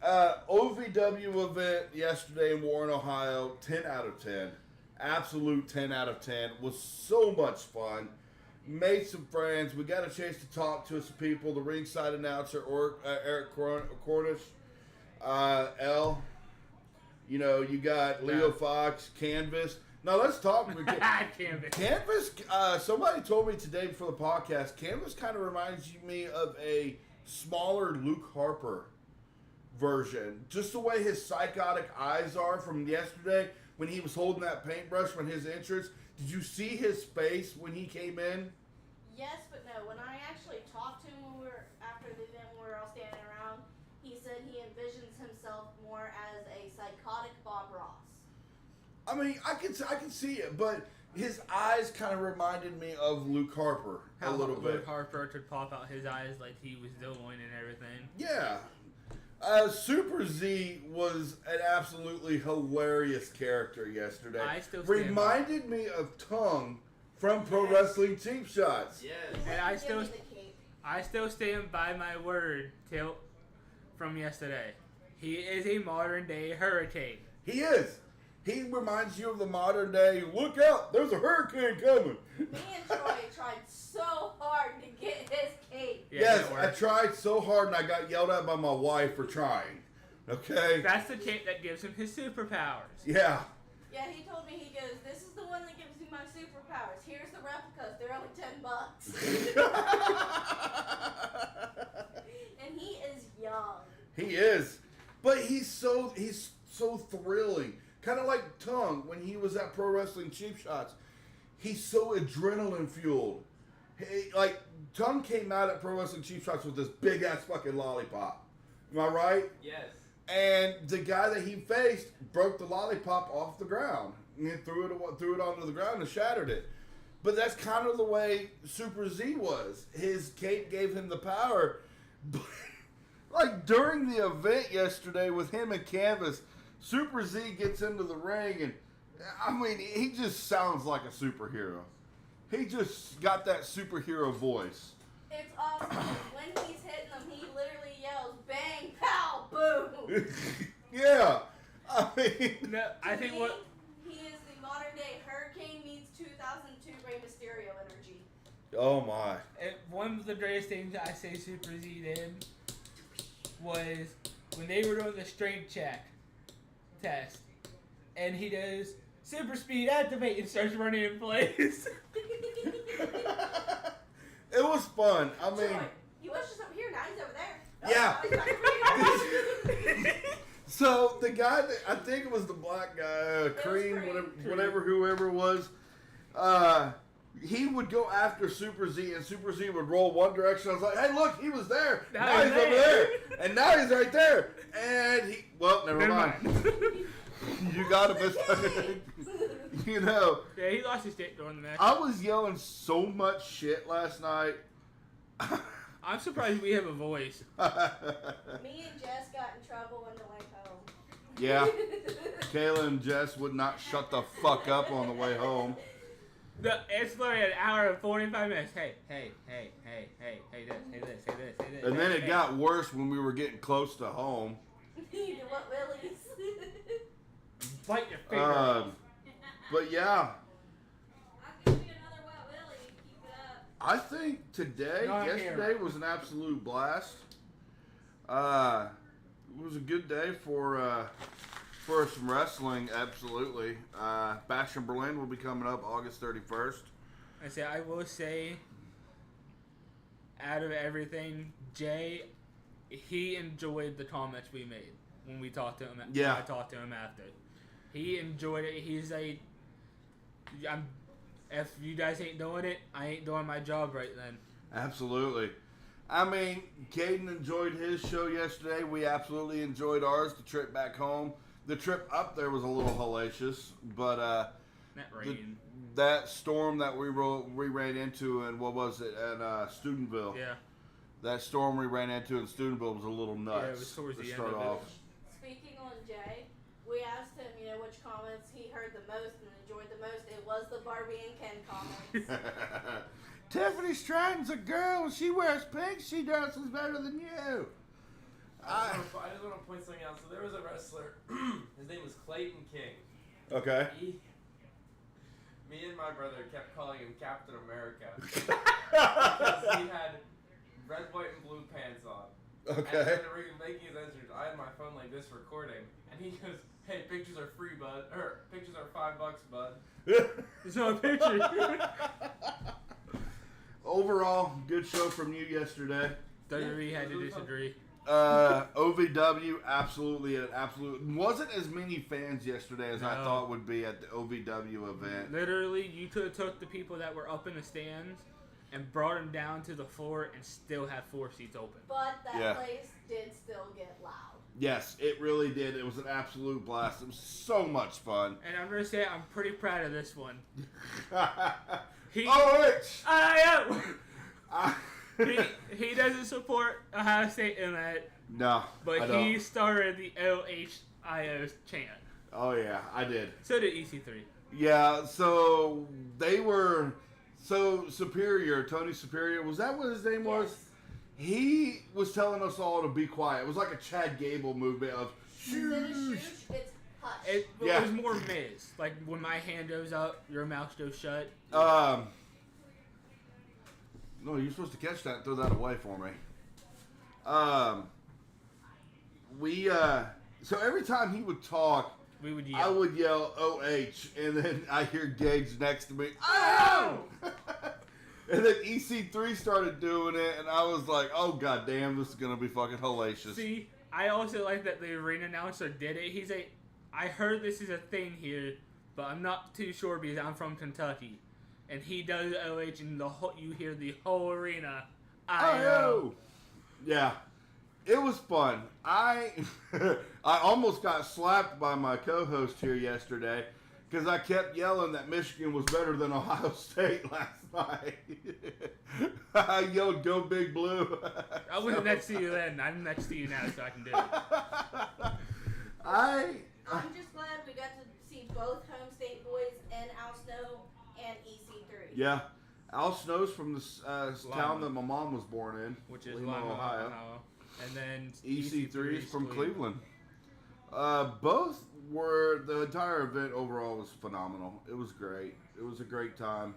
OVW event yesterday in Warren, Ohio, 10 out of 10. Absolute 10 out of 10. Was so much fun. Made some friends. We got a chance to talk to some people. The ringside announcer, Eric Cornish, L. You know, you got Leo Fox, Canvas. Now let's talk. Canvas. Somebody told me today before the podcast. Canvas kind of reminds me of a smaller Luke Harper version. Just the way his psychotic eyes are from yesterday when he was holding that paintbrush from his entrance. Did you see his face when he came in? Yes, but no. When I actually talked to him after the event when we were all standing around, he said he envisions himself more as a psychotic Bob Ross. I mean, I can see it, but his eyes kind of reminded me of Luke Harper a little bit. Luke Harper could pop out his eyes like he was doing and everything. Yeah. Super Z was an absolutely hilarious character yesterday. I still reminded me of Tongue from Pro Wrestling Cheap Shots. Yes. And I Give me still, the cape. I still stand by my word from yesterday. He is a modern day hurricane. He is. He reminds you of the modern day. Look out! There's a hurricane coming. Me and Troy tried so hard to get his cape. Yeah, Yes, that I works. tried so hard and I got yelled at by my wife for trying. Okay? That's the cape that gives him his superpowers. Yeah. Yeah, he told me, he goes, this is the one that gives me my superpowers. Here's the replicas. They're only $10. And he is young. He is. But he's so thrilling. Kind of like Tongue when he was at Pro Wrestling Cheap Shots. He's so adrenaline fueled. Like, Tongue came out at Pro Wrestling Cheap Shots with this big ass fucking lollipop. Am I right? Yes. And the guy that he faced broke the lollipop off the ground. And he threw it onto the ground and shattered it. But that's kind of the way Super Z was. His cape gave him the power. But, like, during the event yesterday with him and Canvas, Super Z gets into the ring and, I mean, he just sounds like a superhero. He just got that superhero voice. It's awesome. When he's hitting them, he literally yells, bang, pow, boom. Yeah. I mean, No, I To think me, what he is the modern day Hurricane meets 2002 Rey Mysterio energy. oh my. one of the greatest things I say Super Z did was when they were doing the strength check test, and he does super speed activate and starts running in place. It was fun. I mean, Troy, he was just over here, now he's over there. Yeah. Now he's back over here. so the guy that I think it was the black guy, Cream, whatever, whoever it was, he would go after Super Z, and Super Z would roll one direction. I was like, "Hey, look, he was there. Now he's over there, and now he's right there." And he, well, never mind. You got him, Mister. You know. Yeah, he lost his stick during the match. I was yelling so much shit last night. I'm surprised we have a voice. Me and Jess got in trouble on the way home. Yeah. Kayla and Jess would not shut the fuck up on the way home. It's literally an hour and 45 minutes. Hey, this. And then it got worse when we were getting close to home. You want Willie's? Bite your finger off. But yeah, I'll give you another wet willy. Keep it up. I think today, Not yesterday here. was an absolute blast. It was a good day for some wrestling, absolutely. Bash in Berlin will be coming up August 31st. I will say, out of everything, Jay he enjoyed the comments we made when we talked to him. Yeah. I talked to him after. He enjoyed it. He's like, if you guys ain't doing it, I ain't doing my job right then. Absolutely. I mean, Caden enjoyed his show yesterday. We absolutely enjoyed ours. The trip back home. The trip up there was a little hellacious, but That rain. that storm that we ran into in, what was it, at Steubenville. Yeah. That storm we ran into in Steubenville was a little nuts. Yeah, it was towards to the end start of it. off. Speaking on Jay, we asked him, which comments he heard the most and enjoyed the most. It was the Barbie and Ken comments. Tiffany Stratton's a girl. When she wears pink, she dresses better than you. I just want to point something out. So there was a wrestler. His name was Clayton King. Okay. Me and my brother kept calling him Captain America because he had red, white, and blue pants on. Okay. And when we were making his entrance, I had my phone like this recording, and he goes, "Hey, pictures are free, bud. Or pictures are $5, bud." There's no picture. Overall, good show from you yesterday. WWE had to disagree. OVW, absolutely an absolute. Wasn't as many fans yesterday as I No. thought would be at the OVW event. Literally, you could have took the people that were up in the stands and brought them down to the floor and still have 4 seats open. But that Yeah. place did still get loud. Yes, it really did. It was an absolute blast. It was so much fun. And I'm gonna say I'm pretty proud of this one. He, I he doesn't support Ohio State in that, No, but I don't. he started the OHIO chant. Oh yeah, I did. So did EC3. Yeah, so they were Superior, Tony Superior. Was that what his name was? Yes. He was telling us all to be quiet. It was like a Chad Gable movement of Instead of shh. shoosh, it's hush. It Yeah. was more Miz. Like when my hand goes up, your mouth goes shut. No, you're supposed to catch that and throw that away for me. So every time he would talk, We would I yell. would yell OH, and then I hear Gage next to me, oh! And then EC3 started doing it, and I was like, oh god damn, this is gonna be fucking hellacious. See, I also like that the arena announcer did it. He's like, I heard this is a thing here, but I'm not too sure because I'm from Kentucky. And he does OH, and you hear the whole arena. Oh! Yeah. It was fun. I almost got slapped by my co-host here yesterday because I kept yelling that Michigan was better than Ohio State last night. I yelled, "Go Big Blue!" I wasn't next to you then. I'm next to you now, so I can do it. I'm just glad we got to see both home state boys and Al Snow and EC3. Yeah. Al Snow's from the town that my mom was born in, Which is Lima, Lima, Ohio. Ohio. And then EC3 is from Cleveland. Both were, the entire event overall was phenomenal. It was great. It was a great time.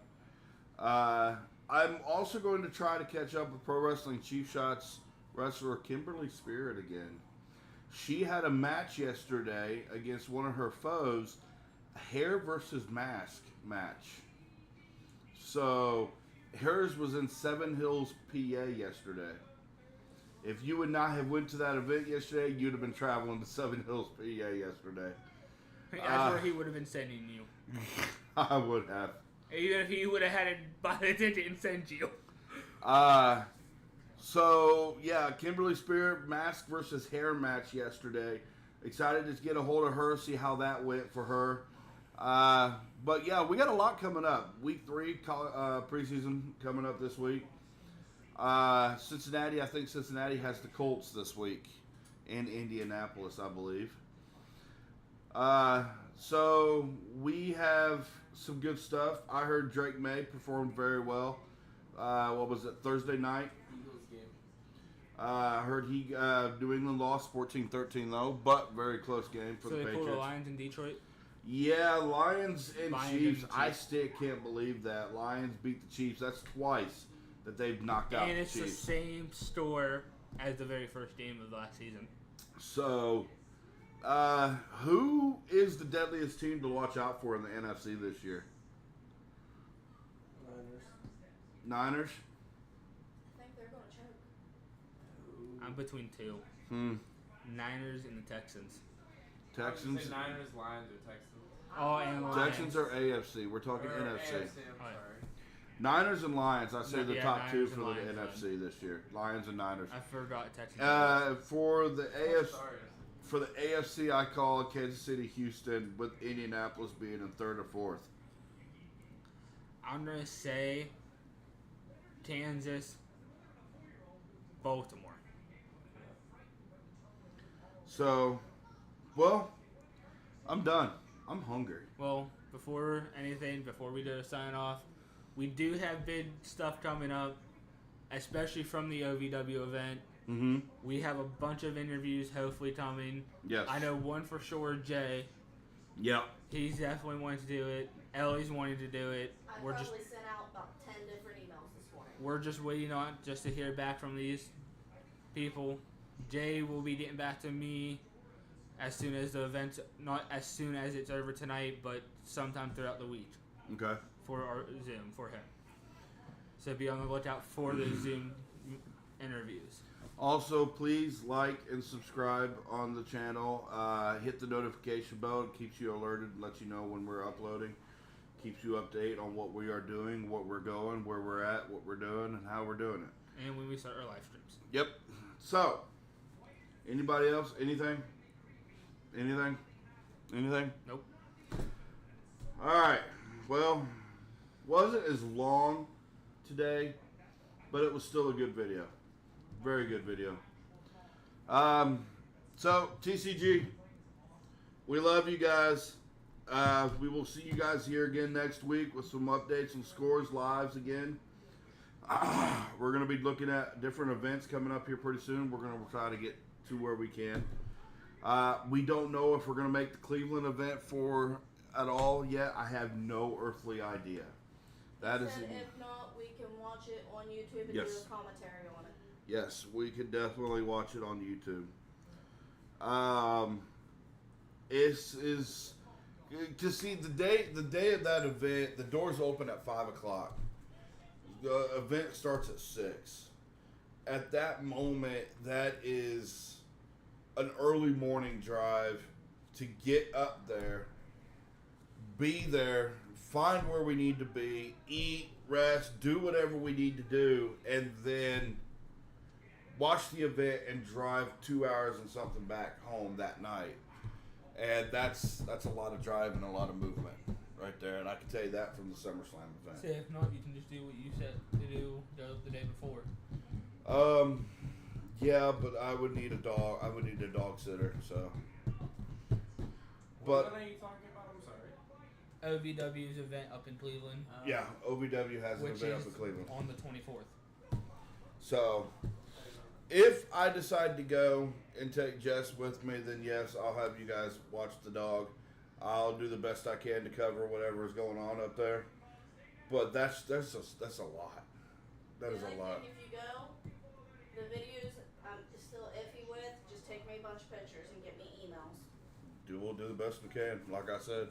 I'm also going to try to catch up with Pro Wrestling Cheap Shots wrestler Kimberly Spirit again. She had a match yesterday against one of her foes, a hair versus mask match. So hers was in Seven Hills, PA yesterday. If you would not have went to that event yesterday, you'd have been traveling to Seven Hills, PA yesterday. That's where he would have been sending you. I would have. Even if he would have had to buy the ticket and send you. So, yeah, Kimberly Spirit mask versus hair match yesterday. Excited to get a hold of her, see how that went for her. But, yeah, we got a lot coming up. Week 3 preseason coming up this week. Cincinnati, I think Cincinnati has the Colts this week in Indianapolis, I believe. So we have some good stuff. I heard Drake May performed very well. What was it, Thursday night? Eagles game. I heard New England lost 14-13 though, but very close game for So the they pulled the Patriots. Lions in Detroit. Yeah, Lions and Lions Chiefs. and I Chiefs. still can't believe that. Lions beat the Chiefs. That's twice that they've knocked out And the it's the Chiefs. same score as the very first game of last season. So, who is the deadliest team to watch out for in the NFC this year? Niners? I think they're going to choke. I'm between two. Niners and the Texans. Texans. Say Niners, Lions, or Texans. Oh, and Lions. Texans are AFC. We're talking Or NFC. AFC, I'm Oh, sorry. Niners and Lions. I say the Yeah, top two Niners for and the Lions, NFC this year. Lions and Niners. I forgot Texans. For the AFC. Sorry. For the AFC, I call Kansas City, Houston, with Indianapolis being in third or fourth. I'm gonna say Kansas, Baltimore. So, well, I'm done. I'm hungry. Well, before we do a sign off, we do have big stuff coming up, especially from the OVW event. Mm-hmm. We have a bunch of interviews hopefully coming. Yes. I know one for sure, Jay. Yep. He's definitely wanting to do it. Ellie's wanting to do it. I We're probably just sent out about 10 different emails this morning. we're just waiting on just to hear back from these people. Jay will be getting back to me as soon as the event's not as soon as it's over tonight, but sometime throughout the week Okay. for our Zoom for him. So be on the lookout for the Zoom interviews. Also, please like and subscribe on the channel. Hit the notification bell. It keeps you alerted and lets you know when we're uploading. Keeps you update on what we are doing, what we're going, where we're at, what we're doing, and how we're doing it. And when we start our live streams. Yep. So, anybody else? Anything? Anything? Anything? Nope. Alright. Well, wasn't as long today, but it was still a good video. Very good video. So, TCG, we love you guys. We will see you guys here again next week with some updates and scores lives again. We're going to be looking at different events coming up here pretty soon. We're going to try to get to where we can. We don't know if we're going to make the Cleveland event at all yet. I have no earthly idea. That is. If not, we can watch it on YouTube and Yes. do a commentary on it. Yes, we could definitely watch it on YouTube. Is to see the day of that event. The doors open at 5:00. The event starts at 6. At that moment, that is an early morning drive to get up there, be there, find where we need to be, eat, rest, do whatever we need to do, and then watch the event and drive 2 hours and something back home that night. And that's a lot of driving, a lot of movement right there. And I can tell you that from the SummerSlam event. So if not, you can just do what you said to do the day before. Yeah, but I would need a dog. I would need a dog sitter. So, What but are you talking about? I'm sorry. OVW's event up in Cleveland, yeah, OVW has an which event is up in Cleveland. on the 24th. So, if I decide to go and take Jess with me, then yes, I'll have you guys watch the dog. I'll do the best I can to cover whatever is going on up there. But that's a lot. That is The only a lot. thing, if you go, the videos I'm still iffy with. Just take me a bunch of pictures and get me emails. We'll do the best we can, like I said.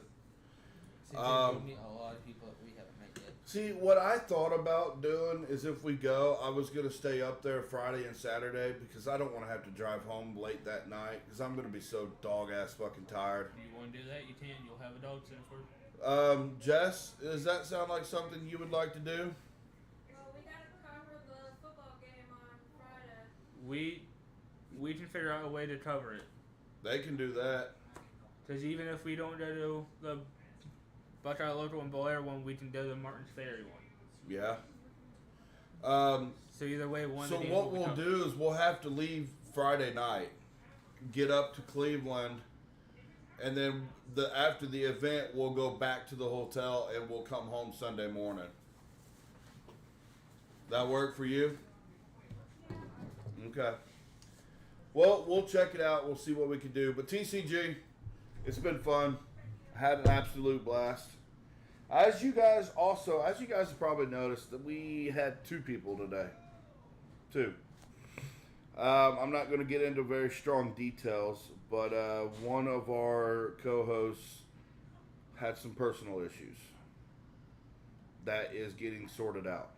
Since there's meet a lot of people that we haven't met yet. See, what I thought about doing is if we go, I was going to stay up there Friday and Saturday because I don't want to have to drive home late that night because I'm going to be so dog-ass fucking tired. If you want to do that, you can. You'll have a dog sitter for it. Jess, does that sound like something you would like to do? Well, we gotta cover the football game on Friday. We can figure out a way to cover it. They can do that. Because even if we don't go to the Buckeye Local and Blair one, we can go to the Martins Ferry one. Yeah. So either way, one So of the what we'll do is we'll have to leave Friday night, get up to Cleveland, and then after the event, we'll go back to the hotel and we'll come home Sunday morning. That work for you? Okay. Well, we'll check it out. We'll see what we can do. But TCG, it's been fun. Had an absolute blast. As you guys have probably noticed, that we had 2 people today. 2. I'm not going to get into very strong details, but one of our co-hosts had some personal issues that is getting sorted out.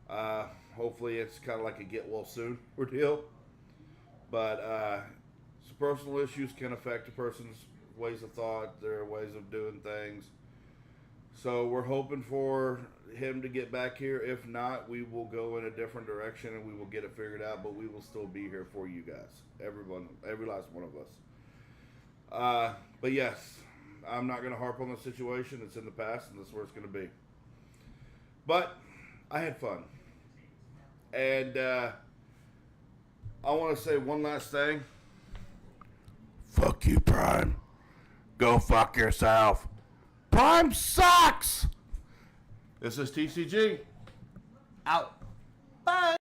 Hopefully it's kind of like a get well soon ordeal. But some personal issues can affect a person's ways of thought, their ways of doing things. So we're hoping for him to get back here. If not, we will go in a different direction and we will get it figured out. But we will still be here for you guys, everyone, every last one of us. But yes, I'm not going to harp on the situation. It's in the past, and that's where it's going to be. But I had fun, and I want to say one last thing. Fuck you, Prime. Go fuck yourself. Prime sucks! This is TCG. Out. Bye.